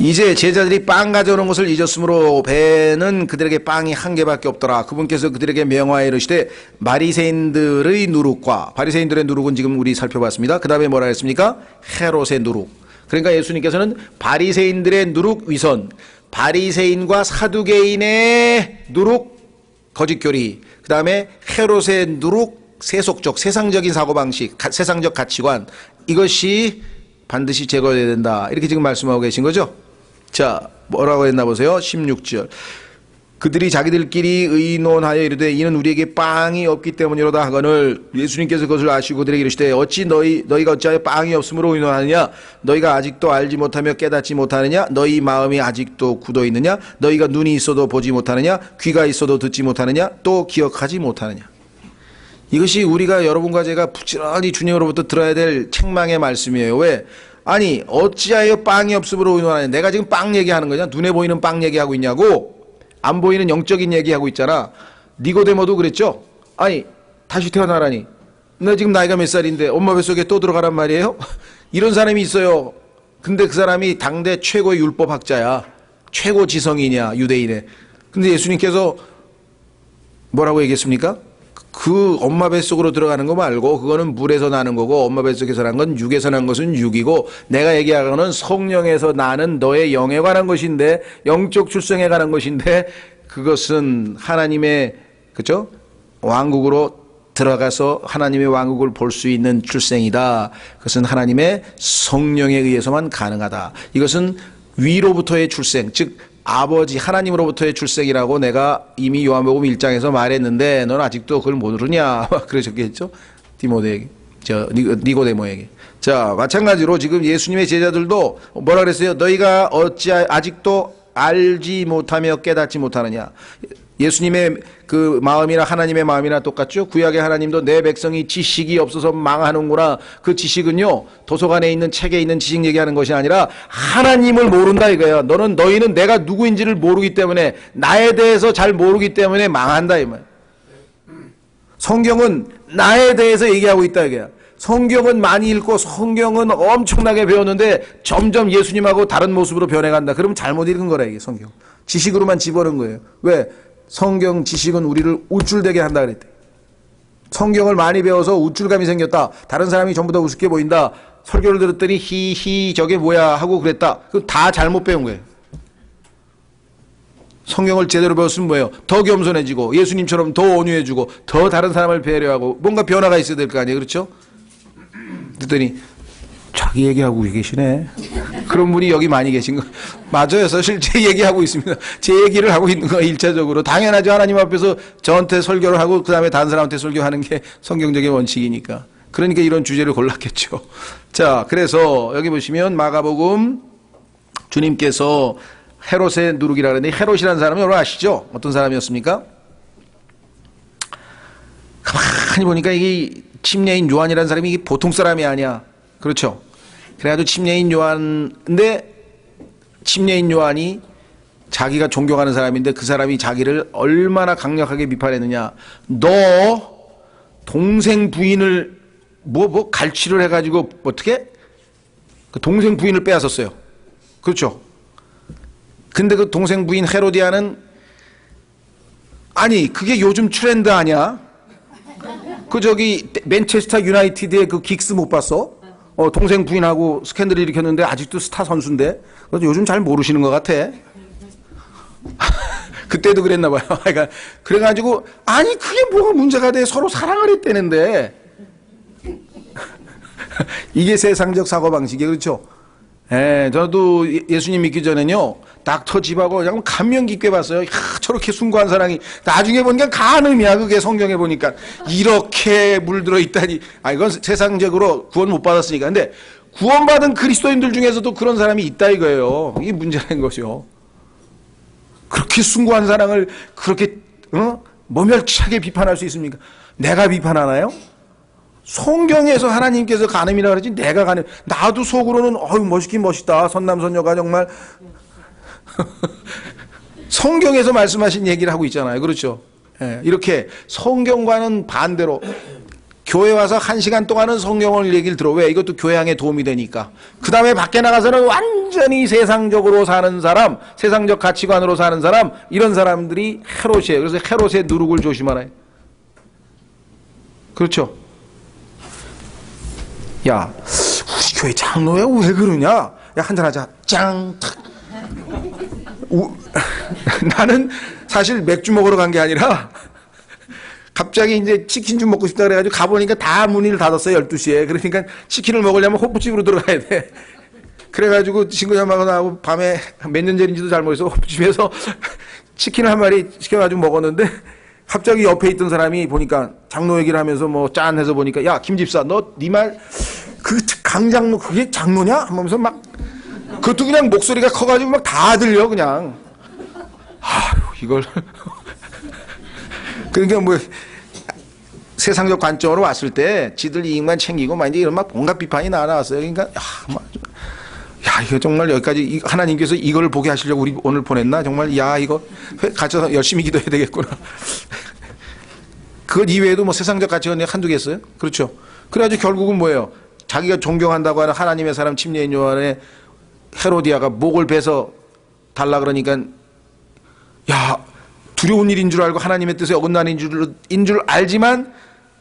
이제 제자들이 빵 가져오는 것을 잊었으므로 배는 그들에게 빵이 한 개밖에 없더라. 그분께서 그들에게 명하여 이르시되 바리새인들의 누룩과 바리새인들의 누룩은 지금 우리 살펴봤습니다. 그 다음에 뭐라 했습니까? 헤롯의 누룩. 그러니까 예수님께서는 바리새인들의 누룩 위선, 바리새인과 사두개인의 누룩 거짓교리, 그 다음에 헤롯의 누룩 세속적 세상적인 사고방식, 세상적 가치관, 이것이 반드시 제거해야 된다. 이렇게 지금 말씀하고 계신 거죠. 자, 뭐라고 했나 보세요. 16절. 그들이 자기들끼리 의논하여 이르되 이는 우리에게 빵이 없기 때문이로다 하거늘 예수님께서 그것을 아시고 그들에게 이르시되 어찌 너희가 어찌하여 빵이 없으므로 의논하느냐? 너희가 아직도 알지 못하며 깨닫지 못하느냐? 너희 마음이 아직도 굳어 있느냐? 너희가 눈이 있어도 보지 못하느냐? 귀가 있어도 듣지 못하느냐? 또 기억하지 못하느냐? 이것이 우리가 여러분과 제가 부지런히 주님으로부터 들어야 될 책망의 말씀이에요. 왜? 아니 어찌하여 빵이 없으므로 의논하느냐? 내가 지금 빵 얘기하는 거냐? 눈에 보이는 빵 얘기하고 있냐고? 안 보이는 영적인 얘기하고 있잖아. 니고데모도 그랬죠? 아니 다시 태어나라니. 나 지금 나이가 몇 살인데 엄마 뱃속에 또 들어가란 말이에요? 이런 사람이 있어요. 근데 그 사람이 당대 최고의 율법학자야. 최고 지성이냐 유대인의. 근데 예수님께서 뭐라고 얘기했습니까? 그 엄마 뱃속으로 들어가는 거 말고 그거는 물에서 나는 거고 엄마 뱃속에서 난 건 육에서 난 것은 육이고 내가 얘기하는 거는 성령에서 나는 너의 영에 관한 것인데 영적 출생에 관한 것인데 그것은 하나님의 그죠? 왕국으로 들어가서 하나님의 왕국을 볼 수 있는 출생이다. 그것은 하나님의 성령에 의해서만 가능하다. 이것은 위로부터의 출생, 즉 아버지 하나님으로부터의 출생이라고 내가 이미 요한복음 1장에서 말했는데 넌 아직도 그걸 모르냐 그러셨겠죠? 디모데에게, 니고데모에게. 자, 마찬가지로 지금 예수님의 제자들도 뭐라 그랬어요? 너희가 어찌 아직도 알지 못하며 깨닫지 못하느냐? 예수님의 그 마음이나 하나님의 마음이나 똑같죠? 구약의 하나님도 내 백성이 지식이 없어서 망하는구나. 그 지식은요, 도서관에 있는 책에 있는 지식 얘기하는 것이 아니라 하나님을 모른다 이거예요. 너희는 내가 누구인지를 모르기 때문에 나에 대해서 잘 모르기 때문에 망한다 이 말. 성경은 나에 대해서 얘기하고 있다 이거야. 성경은 많이 읽고 성경은 엄청나게 배웠는데 점점 예수님하고 다른 모습으로 변해간다. 그러면 잘못 읽은 거라 이게 성경. 지식으로만 집어넣은 거예요. 왜? 성경 지식은 우리를 우쭐대게 한다 그랬대. 성경을 많이 배워서 우쭐감이 생겼다. 다른 사람이 전부 다 우습게 보인다. 설교를 들었더니 히히 저게 뭐야 하고 그랬다. 그거 다 잘못 배운 거예요. 성경을 제대로 배웠으면 뭐예요? 더 겸손해지고 예수님처럼 더 온유해지고 더 다른 사람을 배려하고 뭔가 변화가 있어야 될 거 아니에요. 그렇죠? 그랬더니 자기 얘기하고 계시네. 그런 분이 여기 많이 계신 거 맞아요. 사실 제 얘기하고 있습니다. 제 얘기를 하고 있는 거예요. 1차적으로 당연하죠. 하나님 앞에서 저한테 설교를 하고 그 다음에 다른 사람한테 설교하는 게 성경적인 원칙이니까. 그러니까 이런 주제를 골랐겠죠. 자, 그래서 여기 보시면 마가복음 주님께서 헤롯의 누룩이라 그랬는데 헤롯이라는 사람은 여러분 아시죠? 어떤 사람이었습니까? 가만히 보니까 이게 침례인 요한이라는 사람이 이게 보통 사람이 아니야. 그렇죠? 그래가지고 침례인 요한인데 침례인 요한이 자기가 존경하는 사람인데 그 사람이 자기를 얼마나 강력하게 비판했느냐. 너 동생 부인을 갈취를 해가지고 어떻게? 그 동생 부인을 빼앗았어요. 그렇죠? 근데 그 동생 부인 헤로디아는 아니 그게 요즘 트렌드 아니야? 그 저기 맨체스터 유나이티드의 그 긱스 못 봤어? 동생 부인하고 스캔들을 일으켰는데 아직도 스타 선수인데 그래서 요즘 잘 모르시는 것 같아. 그때도 그랬나 봐요. 그러니까 그래가지고 아니 그게 뭐가 문제가 돼? 서로 사랑을 했다는데 이게 세상적 사고방식이에요. 그렇죠? 예, 저도 예수님 믿기 전에는요 닥터 집하고 그냥 감명 깊게 봤어요. 저렇게 숭고한 사랑이 나중에 보니까 간음이야. 그게 성경에 보니까 이렇게 물들어 있다니. 이건 세상적으로 구원 못 받았으니까. 근데 구원받은 그리스도인들 중에서도 그런 사람이 있다 이거예요. 이게 문제라는 거죠. 그렇게 숭고한 사랑을 그렇게 모멸차게 비판할 수 있습니까? 내가 비판하나요? 성경에서 하나님께서 간음이라 그러지 내가 간음. 나도 속으로는 멋있긴 멋있다. 선남선녀가 정말 성경에서 말씀하신 얘기를 하고 있잖아요. 그렇죠? 예, 이렇게 성경과는 반대로 교회 와서 1시간 동안은 성경을 얘기를 들어. 왜? 이것도 교양에 도움이 되니까. 그 다음에 밖에 나가서는 완전히 세상적으로 사는 사람, 세상적 가치관으로 사는 사람, 이런 사람들이 헤롯이에요. 그래서 헤롯의 누룩을 조심하라. 그렇죠? 야, 우리 교회 장로야 왜 그러냐? 야, 한잔하자. 짱! 탁. 나는 사실 맥주 먹으러 간 게 아니라 갑자기 이제 치킨 좀 먹고 싶다 그래가지고 가보니까 다 문을 닫았어요. 12시에. 그러니까 치킨을 먹으려면 호프집으로 들어가야 돼. 그래가지고 친구들하고 나하고 밤에 몇 년 전인지도 잘 모르겠어. 호프집에서 치킨을 한 마리 시켜가지고 먹었는데 갑자기 옆에 있던 사람이 보니까 장로 얘기를 하면서 뭐 짠 해서 보니까 야, 김집사 너 네 말 그 강장로 그게 장로냐? 하면서 막 그것도 그냥 목소리가 커가지고 막 다 들려 그냥. 아유 이걸 그러니까 뭐 세상적 관점으로 왔을 때 지들 이익만 챙기고 막 이제 이런 막 온갖 비판이 나왔어요. 그러니까 야 이거 정말 여기까지 하나님께서 이걸 보게 하시려고 우리 오늘 보냈나? 정말 야 이거 갇혀서 열심히 기도해야 되겠구나. 그것 이외에도 뭐 세상적 가치가 한두 개 있어요? 그렇죠. 그래가지고 결국은 뭐예요? 자기가 존경한다고 하는 하나님의 사람 침례인 요한의 헤로디아가 목을 베서 달라 그러니까 야 두려운 일인 줄 알고 하나님의 뜻에 어긋나는 인 줄 알지만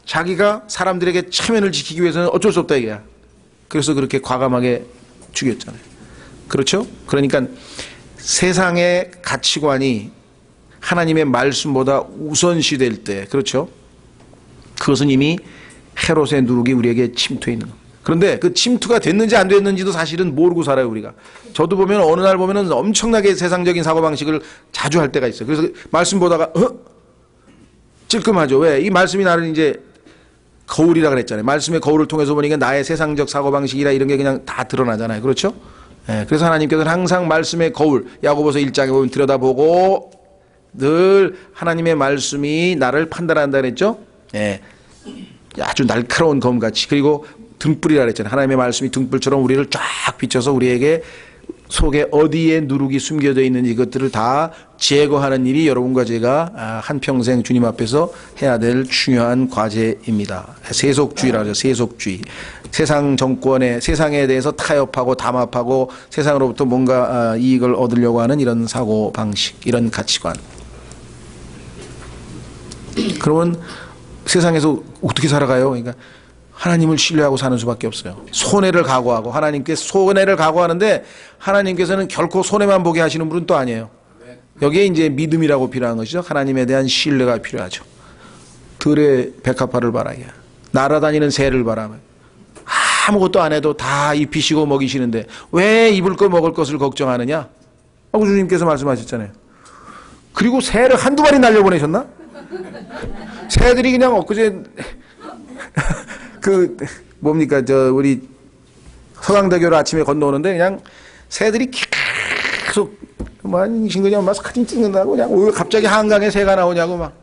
자기가 사람들에게 체면을 지키기 위해서는 어쩔 수 없다 이게야. 그래서 그렇게 과감하게 죽였잖아요. 그렇죠? 그러니까 세상의 가치관이 하나님의 말씀보다 우선시될 때, 그렇죠? 그것은 이미 헤롯의 누룩이 우리에게 침투해 있는 겁니다. 그런데 그 침투가 됐는지 안 됐는지도 사실은 모르고 살아요, 우리가. 저도 보면 어느 날 보면은 엄청나게 세상적인 사고방식을 자주 할 때가 있어요. 그래서 말씀 보다가, 찔끔하죠. 왜? 이 말씀이 나를 이제 거울이라 그랬잖아요. 말씀의 거울을 통해서 보니까 나의 세상적 사고방식이라 이런 게 그냥 다 드러나잖아요. 그렇죠? 예, 그래서 하나님께서는 항상 말씀의 거울, 야고보서 1장에 보면 들여다보고 늘 하나님의 말씀이 나를 판단한다 그랬죠? 예, 아주 날카로운 검같이. 그리고 등불이라 그랬잖아요. 하나님의 말씀이 등불처럼 우리를 쫙 비춰서 우리에게 속에 어디에 누룩이 숨겨져 있는지 이것들을 다 제거하는 일이 여러분과 제가 한평생 주님 앞에서 해야 될 중요한 과제입니다. 세속주의라고 하죠. 세속주의. 세상 정권에, 세상에 대해서 타협하고 담합하고 세상으로부터 뭔가 이익을 얻으려고 하는 이런 사고방식, 이런 가치관. 그러면 세상에서 어떻게 살아가요? 그러니까 하나님을 신뢰하고 사는 수밖에 없어요. 손해를 각오하고. 하나님께 손해를 각오하는데 하나님께서는 결코 손해만 보게 하시는 분은 또 아니에요. 여기에 이제 믿음이라고 필요한 것이죠. 하나님에 대한 신뢰가 필요하죠. 들의 백합화를 바라야, 날아다니는 새를 바라면 아무것도 안 해도 다 입히시고 먹이시는데 왜 입을 것 먹을 것을 걱정하느냐 하고 주님께서 말씀하셨잖아요. 그리고 새를 한두 마리 날려보내셨나? 새들이 그냥 엊그제 그 뭡니까 우리 서강대교를 아침에 건너오는데 그냥 새들이 계속 만 신근이 엄마 사진 찍는다고 그냥 왜 갑자기 한강에 새가 나오냐고 막.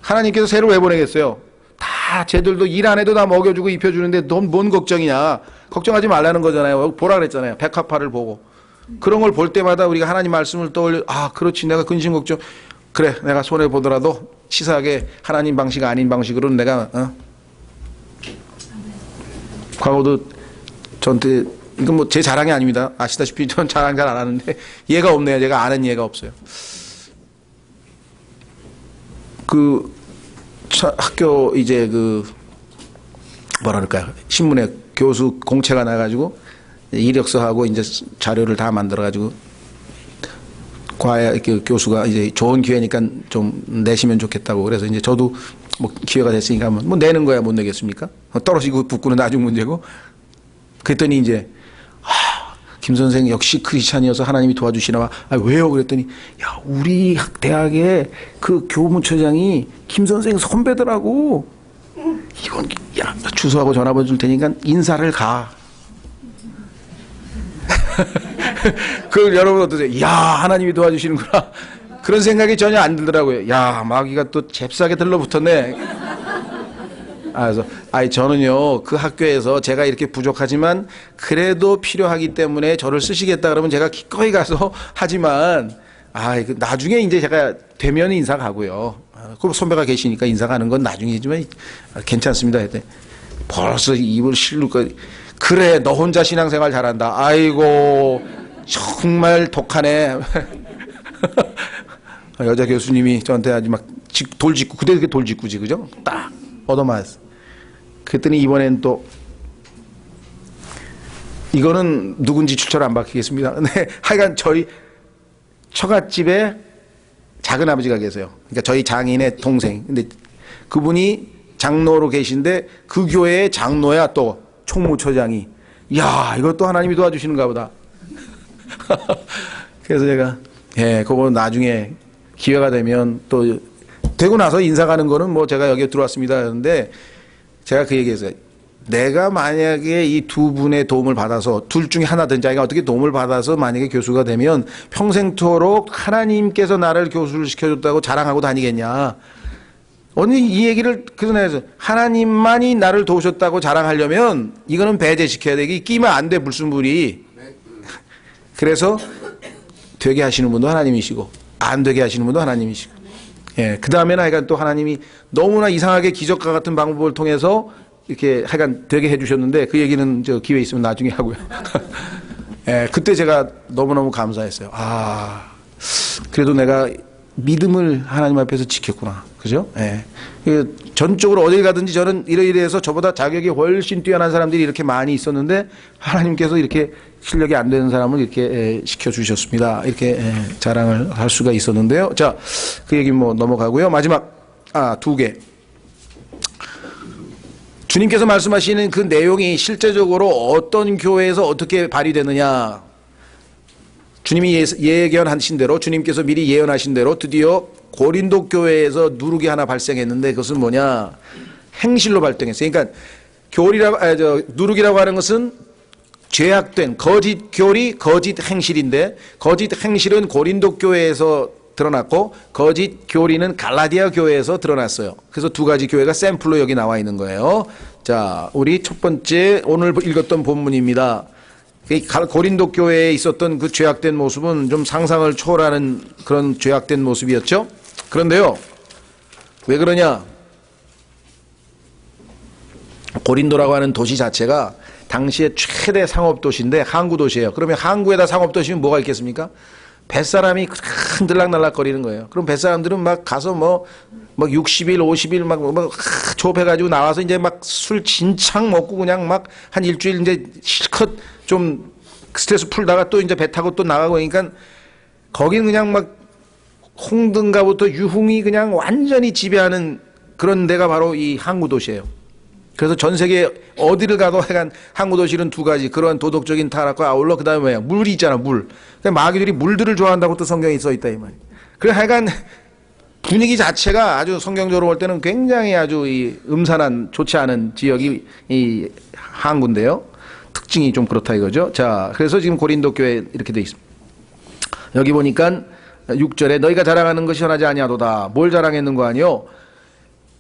하나님께서 새를 왜 보내겠어요? 다 쟤들도 일 안 해도 다 먹여주고 입혀주는데 넌 뭔 걱정이냐? 걱정하지 말라는 거잖아요. 보라 그랬잖아요. 백합화를 보고. 그런 걸 볼 때마다 우리가 하나님 말씀을 떠올려, 아 그렇지, 내가 근심 걱정, 그래 내가 손해 보더라도 치사하게 하나님 방식 아닌 방식으로는 내가 과거도 저한테, 이건 뭐 제 자랑이 아닙니다. 아시다시피 전 자랑 잘 안 하는데 얘가 없네요. 제가 아는 얘가 없어요. 그 학교 이제 그 뭐라 그럴까요? 신문에 교수 공채가 나가지고 이력서하고 이제 자료를 다 만들어가지고 과외 교수가 이제 좋은 기회니까 좀 내시면 좋겠다고. 그래서 이제 저도 뭐 기회가 됐으니까 뭐 내는 거야 못 내겠습니까? 떨어지고 붙고는 나중 문제고. 그랬더니 이제 김 선생 역시 크리스찬이어서 하나님이 도와주시나 봐. 아, 왜요? 그랬더니 야 우리 대학의 그 교무처장이 김 선생 선배더라고. 이건 야 주소하고 전화번호 줄 테니까 인사를 가. 그 여러분 어떠세요? 야 하나님이 도와주시는구나. 그런 생각이 전혀 안 들더라고요. 야 마귀가 또 잽싸게 들러붙었네. 그래서 저는요 그 학교에서 제가 이렇게 부족하지만 그래도 필요하기 때문에 저를 쓰시겠다 그러면 제가 기꺼이 가서 하지만 나중에 이제 제가 되면 인사 가고요. 그 선배가 계시니까 인사가는 건 나중이지만 괜찮습니다. 했더니 벌써 입을 실룩. 그래, 너 혼자 신앙생활 잘한다. 아이고, 정말 독하네. 여자 교수님이 저한테 아주 막 돌직구, 그게 돌직구지, 그죠? 딱 얻어맞았어. 그랬더니 이번엔 또 이거는 누군지 출처를 안 밝히겠습니다. 네, 하여간 저희 처갓집에 작은 아버지가 계세요. 그러니까 저희 장인의 동생. 근데 그분이 장로로 계신데 그 교회의 장로야 또 총무처장이. 야, 이것도 하나님이 도와주시는가 보다. 그래서 제가 그거 나중에 기회가 되면 또 되고 나서 인사 가는 거는 뭐 제가 여기에 들어왔습니다 하는데 제가 그 얘기했어요. 내가 만약에 이 두 분의 도움을 받아서 둘 중에 하나든 자기가 어떻게 도움을 받아서 만약에 교수가 되면 평생토록 하나님께서 나를 교수를 시켜줬다고 자랑하고 다니겠냐. 언니 이 얘기를 그래서 내가 하나님만이 나를 도우셨다고 자랑하려면 이거는 배제시켜야 돼. 끼면 안 돼, 불순물이. 그래서 되게 하시는 분도 하나님이시고 안 되게 하시는 분도 하나님이시고. 그 다음에는 하여간 또 하나님이 너무나 이상하게 기적과 같은 방법을 통해서 이렇게 하여간 되게 해주셨는데 그 얘기는 저 기회 있으면 나중에 하고요. 그때 제가 너무너무 감사했어요. 아, 그래도 내가 믿음을 하나님 앞에서 지켰구나. 그죠? 전적으로 어딜 가든지 저는 이래서 저보다 자격이 훨씬 뛰어난 사람들이 이렇게 많이 있었는데 하나님께서 이렇게 실력이 안 되는 사람을 이렇게 시켜주셨습니다. 이렇게 자랑을 할 수가 있었는데요. 자, 그 얘기 뭐 넘어가고요. 마지막, 두 개. 주님께서 말씀하시는 그 내용이 실제적으로 어떤 교회에서 어떻게 발휘되느냐. 주님이 예견하신 대로, 주님께서 미리 예언하신 대로 드디어 고린도 교회에서 누룩이 하나 발생했는데 그것은 뭐냐? 행실로 발생했어요. 그러니까 누룩이라고 하는 것은 죄악된 거짓 교리, 거짓 행실인데 거짓 행실은 고린도 교회에서 드러났고 거짓 교리는 갈라디아 교회에서 드러났어요. 그래서 두 가지 교회가 샘플로 여기 나와 있는 거예요. 자, 우리 첫 번째 오늘 읽었던 본문입니다. 고린도 교회에 있었던 그 죄악된 모습은 좀 상상을 초월하는 그런 죄악된 모습이었죠. 그런데요, 왜 그러냐? 고린도라고 하는 도시 자체가 당시에 최대 상업도시인데 항구도시예요. 그러면 항구에다 상업도시면 뭐가 있겠습니까? 뱃사람이 흔들락날락거리는 거예요. 그럼 뱃사람들은 막 가서 막 60일, 50일 막 조업해가지고 나와서 이제 막 술 진창 먹고 그냥 막 한 일주일 이제 실컷 좀 스트레스 풀다가 또 이제 배 타고 또 나가고 그러니까 거기는 그냥 막 홍등가부터 유흥이 그냥 완전히 지배하는 그런 데가 바로 이 항구도시예요. 그래서 전 세계 어디를 가도 약간 항구도시는 두 가지 그런 도덕적인 타락과 아울러 그 다음에 뭐야? 물이 있잖아, 물. 마귀들이 물들을 좋아한다고 또 성경에 써 있다 이 말이에요. 그래 하여간 분위기 자체가 아주 성경적으로 볼 때는 굉장히 아주 이 음산한 좋지 않은 지역이 이 항구인데요. 특징이 좀 그렇다 이거죠. 자, 그래서 지금 고린도 교회 이렇게 돼 있습니다. 여기 보니까 6절에 너희가 자랑하는 것이 선하지 아니하도다. 뭘 자랑했는 거 아니요?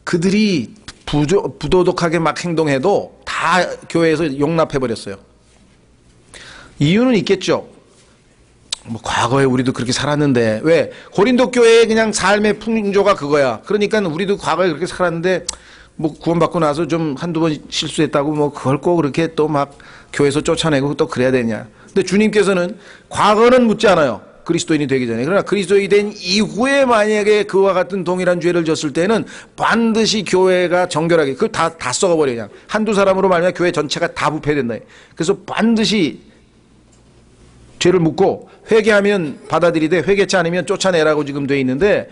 그들이 부도덕하게 막 행동해도 다 교회에서 용납해버렸어요. 이유는 있겠죠. 뭐 과거에 우리도 그렇게 살았는데 왜? 고린도 교회의 그냥 삶의 풍조가 그거야. 그러니까 우리도 과거에 그렇게 살았는데 뭐 구원받고 나서 좀 한두 번 실수했다고 뭐 그걸 꼭 그렇게 또 막 교회에서 쫓아내고 또 그래야 되냐. 근데 주님께서는 과거는 묻지 않아요. 그리스도인이 되기 전에. 그러나 그리스도인이 된 이후에 만약에 그와 같은 동일한 죄를 졌을 때는 반드시 교회가 정결하게 그걸 다 썩어버려 그냥. 한두 사람으로 말하면 교회 전체가 다 부패된다. 그래서 반드시 죄를 묻고 회개하면 받아들이되 회개치 않으면 쫓아내라고 지금 돼 있는데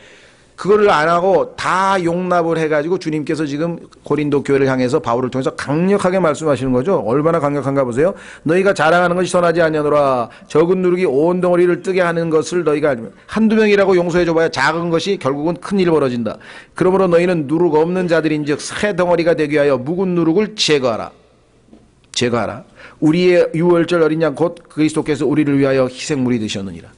그거를 안 하고 다 용납을 해가지고 주님께서 지금 고린도 교회를 향해서 바울을 통해서 강력하게 말씀하시는 거죠. 얼마나 강력한가 보세요. 너희가 자랑하는 것이 선하지 아니하노라. 적은 누룩이 온 덩어리를 뜨게 하는 것을 너희가 알면 한두 명이라고 용서해줘봐야 작은 것이 결국은 큰일 벌어진다. 그러므로 너희는 누룩 없는 자들인즉 새 덩어리가 되기 위하여 묵은 누룩을 제거하라. 우리의 유월절 어린 양 곧 그리스도께서 우리를 위하여 희생물이 되셨느니라.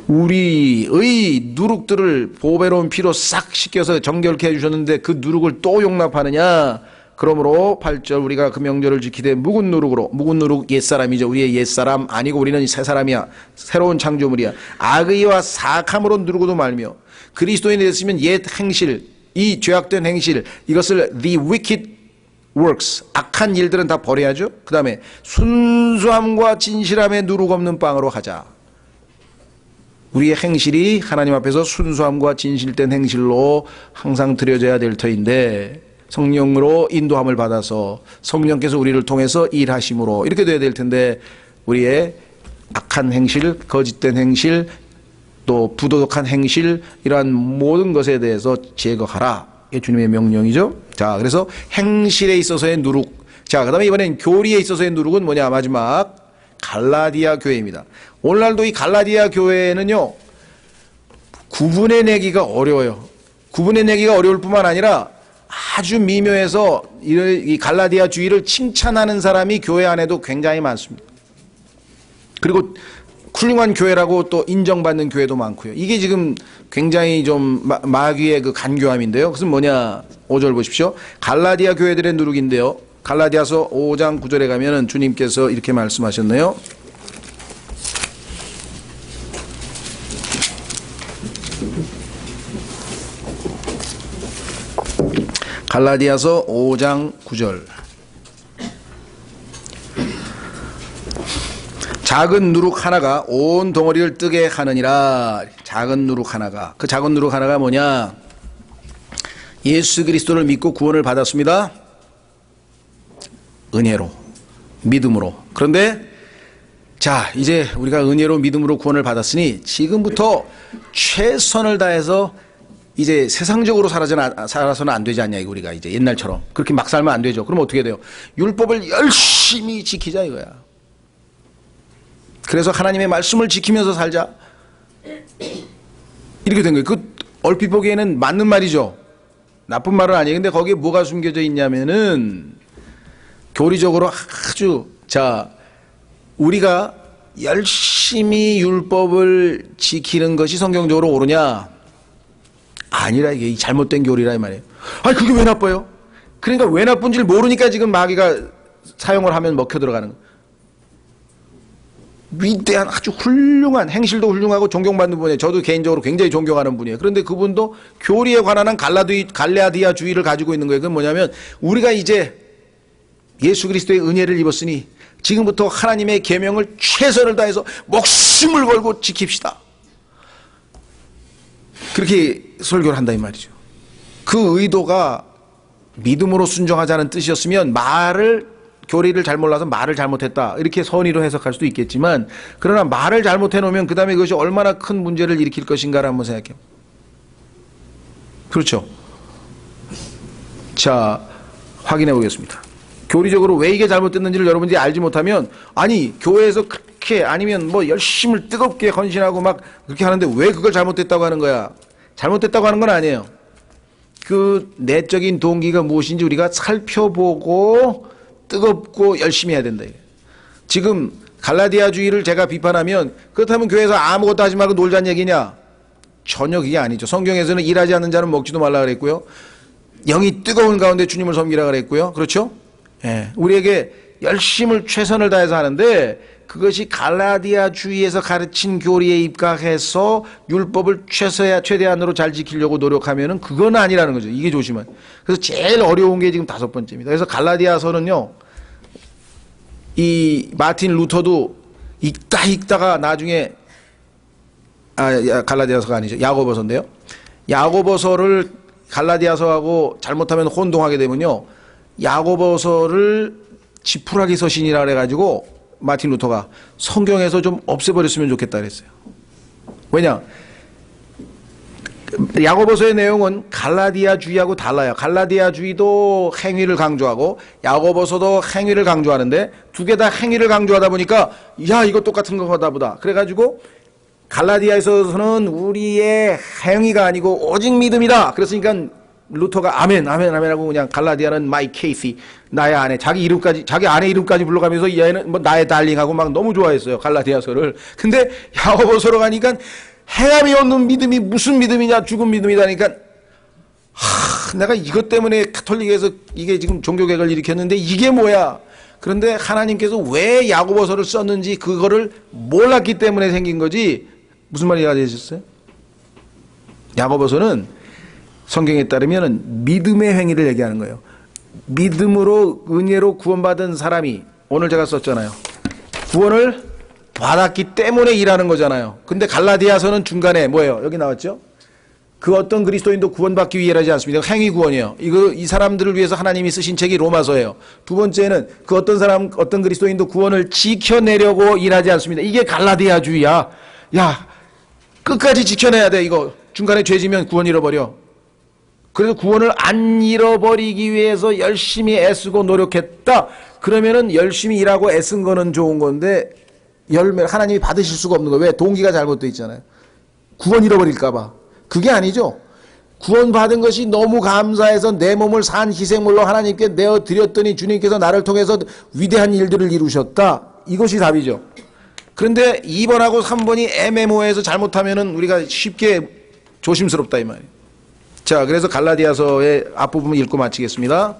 우리의 누룩들을 보배로운 피로 싹 씻겨서 정결케 해주셨는데 그 누룩을 또 용납하느냐? 그러므로 8절 우리가 그 명절을 지키되 묵은 누룩으로, 묵은 누룩 옛사람이죠. 우리의 옛사람 아니고 우리는 새 사람이야. 새로운 창조물이야. 악의와 사악함으로 누르고도 말며 그리스도인이 됐으면 옛 행실, 이 죄악된 행실, 이것을 the wicked works, 악한 일들은 다 버려야죠. 그 다음에 순수함과 진실함에 누룩 없는 빵으로 하자. 우리의 행실이 하나님 앞에서 순수함과 진실된 행실로 항상 드려져야 될 터인데 성령으로 인도함을 받아서 성령께서 우리를 통해서 일하심으로 이렇게 돼야 될 텐데 우리의 악한 행실, 거짓된 행실, 또 부도덕한 행실, 이러한 모든 것에 대해서 제거하라. 이게 주님의 명령이죠. 자, 그래서 행실에 있어서의 누룩. 자, 그 다음에 이번엔 교리에 있어서의 누룩은 뭐냐? 마지막 갈라디아 교회입니다. 오늘날도 이 갈라디아 교회는요, 구분해내기가 어려워요. 구분해내기가 어려울 뿐만 아니라 아주 미묘해서 이 갈라디아 주의를 칭찬하는 사람이 교회 안에도 굉장히 많습니다. 그리고 훌륭한 교회라고 또 인정받는 교회도 많고요. 이게 지금 굉장히 좀 마귀의 그 간교함인데요. 그것은 뭐냐? 5절 보십시오. 갈라디아 교회들의 누룩인데요. 갈라디아서 5장 9절에 가면은 주님께서 이렇게 말씀하셨네요. 갈라디아서 5장 9절. 작은 누룩 하나가 온 덩어리를 뜨게 하느니라. 작은 누룩 하나가. 그 작은 누룩 하나가 뭐냐? 예수 그리스도를 믿고 구원을 받았습니다. 은혜로, 믿음으로. 그런데 자, 이제 우리가 은혜로 믿음으로 구원을 받았으니 지금부터 최선을 다해서 이제 세상적으로 살아서는 안 되지 않냐, 우리가 이제 옛날처럼. 그렇게 막 살면 안 되죠. 그럼 어떻게 돼요? 율법을 열심히 지키자 이거야. 그래서 하나님의 말씀을 지키면서 살자. 이렇게 된 거예요. 그 얼핏 보기에는 맞는 말이죠. 나쁜 말은 아니에요. 근데 거기에 뭐가 숨겨져 있냐면은 교리적으로 아주, 자, 우리가 열심히 율법을 지키는 것이 성경적으로 옳으냐? 아니라 이게 잘못된 교리라 이 말이에요. 아니 그게 왜 나빠요? 그러니까 왜 나쁜지를 모르니까 지금 마귀가 사용을 하면 먹혀 들어가는 거예요. 위대한 아주 훌륭한 행실도 훌륭하고 존경받는 분이에요. 저도 개인적으로 굉장히 존경하는 분이에요. 그런데 그분도 교리에 관한 한 갈라디아 주의를 가지고 있는 거예요. 그건 뭐냐면 우리가 이제 예수 그리스도의 은혜를 입었으니 지금부터 하나님의 계명을 최선을 다해서 목숨을 걸고 지킵시다. 그렇게 설교를 한다 이 말이죠. 그 의도가 믿음으로 순종하자는 뜻이었으면 교리를 잘 몰라서 말을 잘못했다 이렇게 선의로 해석할 수도 있겠지만, 그러나 말을 잘못해 놓으면 그 다음에 그것이 얼마나 큰 문제를 일으킬 것인가를 한번 생각해요. 그렇죠. 자, 확인해 보겠습니다. 교리적으로 왜 이게 잘못됐는지를 여러분들이 알지 못하면, 아니 교회에서 그렇게 아니면 뭐 열심을 뜨겁게 헌신하고 막 그렇게 하는데 왜 그걸 잘못됐다고 하는 거야? 잘못됐다고 하는 건 아니에요. 그 내적인 동기가 무엇인지 우리가 살펴보고 뜨겁고 열심히 해야 된다. 지금 갈라디아주의를 제가 비판하면 그렇다면 교회에서 아무것도 하지 말고 놀자는 얘기냐? 전혀 그게 아니죠. 성경에서는 일하지 않는 자는 먹지도 말라 그랬고요. 영이 뜨거운 가운데 주님을 섬기라 그랬고요. 그렇죠? 예, 우리에게 열심을 최선을 다해서 하는데 그것이 갈라디아주의에서 가르친 교리에 입각해서 율법을 최대한으로 잘 지키려고 노력하면은 그건 아니라는 거죠. 이게 조심은. 그래서 제일 어려운 게 지금 5번째입니다. 그래서 갈라디아서는요, 이 마틴 루터도 읽다가 나중에 갈라디아서가 아니죠. 야고보서인데요. 야고보서를 갈라디아서하고 잘못하면 혼동하게 되면요, 야고보서를 지푸라기 서신이라 그래가지고 마틴 루터가 성경에서 좀 없애버렸으면 좋겠다 그랬어요. 왜냐? 야고보서의 내용은 갈라디아주의하고 달라요. 갈라디아주의도 행위를 강조하고 야고보서도 행위를 강조하는데 두 개 다 행위를 강조하다 보니까 야, 이거 똑같은 거다 보다. 그래가지고 갈라디아에서는 우리의 행위가 아니고 오직 믿음이다. 그랬으니까 루터가 아멘 하고 그냥 갈라디아는 my Casey, 나의 아내, 자기 아내 이름까지 불러가면서 이 아이는 뭐 나의 달링하고 막 너무 좋아했어요, 갈라디아서를. 근데 야고보서로 가니까 행함이 없는 믿음이 무슨 믿음이냐, 죽은 믿음이다니까 내가 이것 때문에 가톨릭에서 이게 지금 종교개혁을 일으켰는데 이게 뭐야? 그런데 하나님께서 왜 야고보서를 썼는지 그거를 몰랐기 때문에 생긴 거지. 무슨 말이 되셨어요? 야고보서는 성경에 따르면 믿음의 행위를 얘기하는 거예요. 믿음으로 은혜로 구원받은 사람이, 오늘 제가 썼잖아요. 구원을 받았기 때문에 일하는 거잖아요. 근데 갈라디아서는 중간에 뭐예요? 여기 나왔죠? 그 어떤 그리스도인도 구원받기 위해 일하지 않습니다. 행위 구원이에요. 이 사람들을 위해서 하나님이 쓰신 책이 로마서예요. 두 번째는 그 어떤 그리스도인도 구원을 지켜내려고 일하지 않습니다. 이게 갈라디아주의야. 야, 끝까지 지켜내야 돼. 이거 중간에 죄지면 구원 잃어버려. 그래서 구원을 안 잃어버리기 위해서 열심히 애쓰고 노력했다. 그러면은 열심히 일하고 애쓴 거는 좋은 건데 열매 하나님이 받으실 수가 없는 거예요. 왜? 동기가 잘못되어 있잖아요. 구원 잃어버릴까 봐. 그게 아니죠. 구원받은 것이 너무 감사해서 내 몸을 산 희생물로 하나님께 내어드렸더니 주님께서 나를 통해서 위대한 일들을 이루셨다. 이것이 답이죠. 그런데 2번하고 3번이 애매모호해서 잘못하면은 우리가 쉽게 조심스럽다 이 말이에요. 자, 그래서 갈라디아서의 앞부분 읽고 마치겠습니다.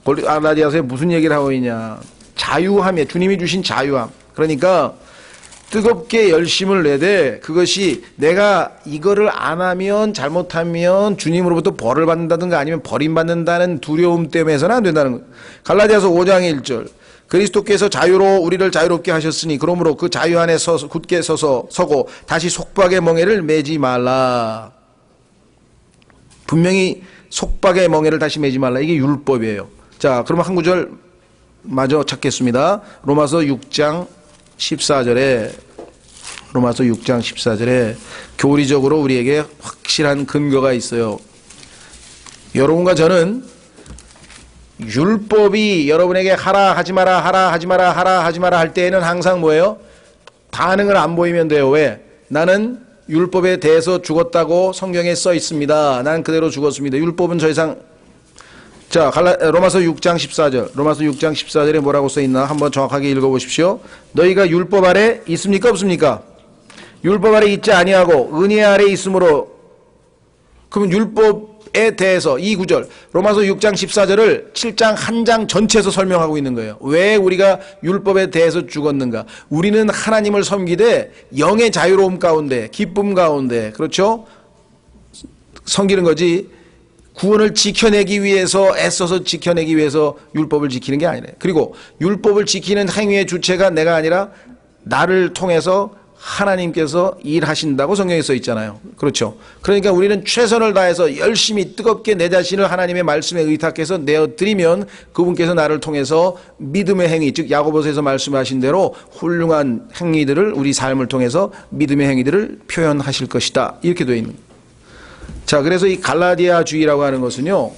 갈라디아서에 무슨 얘기를 하고 있냐. 자유함이에요. 주님이 주신 자유함. 그러니까 뜨겁게 열심을 내되 그것이 내가 이거를 안 하면 잘못하면 주님으로부터 벌을 받는다든가 아니면 버림받는다는 두려움 때문에 해서는 안 된다는 거예요. 갈라디아서 5장 1절. 그리스도께서 자유로 우리를 자유롭게 하셨으니 그러므로 그 자유 안에 굳게 서고 다시 속박의 멍에를 매지 말라. 분명히 속박의 멍에를 다시 매지 말라. 이게 율법이에요. 자, 그러면 한 구절 마저 찾겠습니다. 로마서 6장 14절에 교리적으로 우리에게 확실한 근거가 있어요. 여러분과 저는 율법이 여러분에게 하라 하지 마라 하라 하지 마라 하라 하지 마라 할 때에는 항상 뭐예요? 반응을 안 보이면 돼요. 왜? 나는 율법에 대해서 죽었다고 성경에 써 있습니다. 나는 그대로 죽었습니다. 율법은 더 이상. 자, 로마서 6장 14절에 뭐라고 써 있나 한번 정확하게 읽어보십시오. 너희가 율법 아래 있습니까 없습니까? 율법 아래 있지 아니하고 은혜 아래 있으므로. 그러면 율법에 대해서 이 구절 로마서 6장 14절을 7장 한 장 전체에서 설명하고 있는 거예요. 왜 우리가 율법에 대해서 죽었는가? 우리는 하나님을 섬기되 영의 자유로움 가운데 기쁨 가운데 그렇죠? 섬기는 거지. 구원을 지켜내기 위해서 애써서 지켜내기 위해서 율법을 지키는 게 아니래. 그리고 율법을 지키는 행위의 주체가 내가 아니라 나를 통해서 하나님께서 일하신다고 성경에 써 있잖아요. 그렇죠. 그러니까 우리는 최선을 다해서 열심히 뜨겁게 내 자신을 하나님의 말씀에 의탁해서 내어드리면 그분께서 나를 통해서 믿음의 행위, 즉 야고보서에서 말씀하신 대로 훌륭한 행위들을 우리 삶을 통해서 믿음의 행위들을 표현하실 것이다. 이렇게 되어 있는 거예요. 자, 그래서 이 갈라디아주의라고 하는 것은요,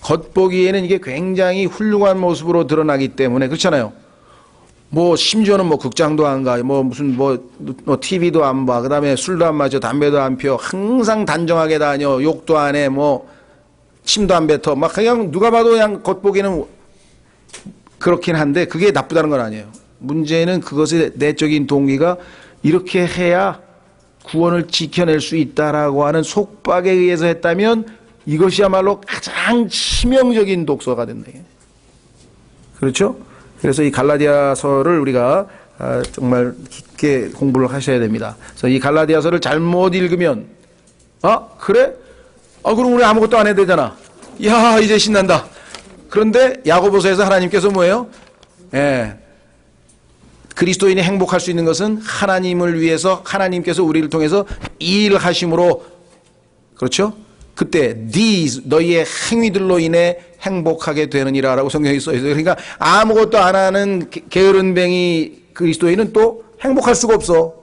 겉보기에는 이게 굉장히 훌륭한 모습으로 드러나기 때문에 그렇잖아요. 뭐 심지어는 뭐 극장도 안 가, 뭐 무슨 뭐 TV도 안 봐, 그다음에 술도 안 마셔, 담배도 안 피워, 항상 단정하게 다녀, 욕도 안 해, 뭐 침도 안 뱉어, 막 그냥 누가 봐도 그냥 겉보기에는 그렇긴 한데 그게 나쁘다는 건 아니에요. 문제는 그것의 내적인 동기가 이렇게 해야 구원을 지켜낼 수 있다라고 하는 속박에 의해서 했다면 이것이야말로 가장 치명적인 독소가 된다. 그렇죠? 그래서 이 갈라디아서를 우리가 정말 깊게 공부를 하셔야 됩니다. 그래서 이 갈라디아서를 잘못 읽으면 그래? 그럼 우리 아무것도 안 해도 되잖아. 야, 이제 신난다. 그런데 야고보서에서 하나님께서 뭐예요? 그리스도인이 행복할 수 있는 것은 하나님을 위해서 하나님께서 우리를 통해서 일하심으로, 그렇죠? 그때 너희의 행위들로 인해 행복하게 되느니라 라고 성경에 써 있어요. 그러니까 아무것도 안 하는 게으른뱅이 그리스도인은 또 행복할 수가 없어.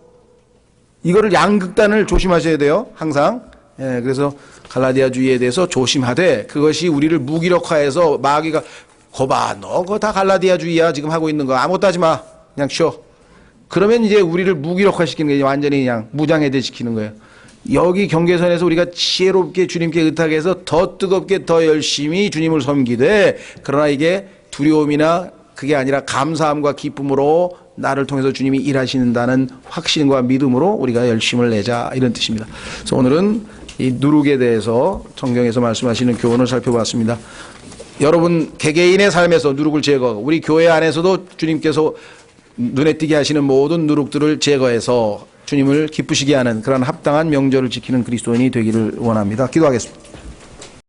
이거를 양극단을 조심하셔야 돼요. 항상. 그래서 갈라디아주의에 대해서 조심하되 그것이 우리를 무기력화해서 마귀가 거봐 너 그거 다 갈라디아주의야 지금 하고 있는 거 아무것도 하지 마. 그냥 쉬어. 그러면 이제 우리를 무기력화시키는 거예요. 완전히 그냥 무장해제시키는 거예요. 여기 경계선에서 우리가 지혜롭게 주님께 의탁해서 더 뜨겁게 더 열심히 주님을 섬기되 그러나 이게 두려움이나 그게 아니라 감사함과 기쁨으로 나를 통해서 주님이 일하신다는 확신과 믿음으로 우리가 열심을 내자 이런 뜻입니다. 그래서 오늘은 이 누룩에 대해서 성경에서 말씀하시는 교훈을 살펴봤습니다. 여러분 개개인의 삶에서 누룩을 제거하고 우리 교회 안에서도 주님께서 눈에 띄게 하시는 모든 누룩들을 제거해서 주님을 기쁘시게 하는 그런 합당한 명절을 지키는 그리스도인이 되기를 원합니다. 기도하겠습니다.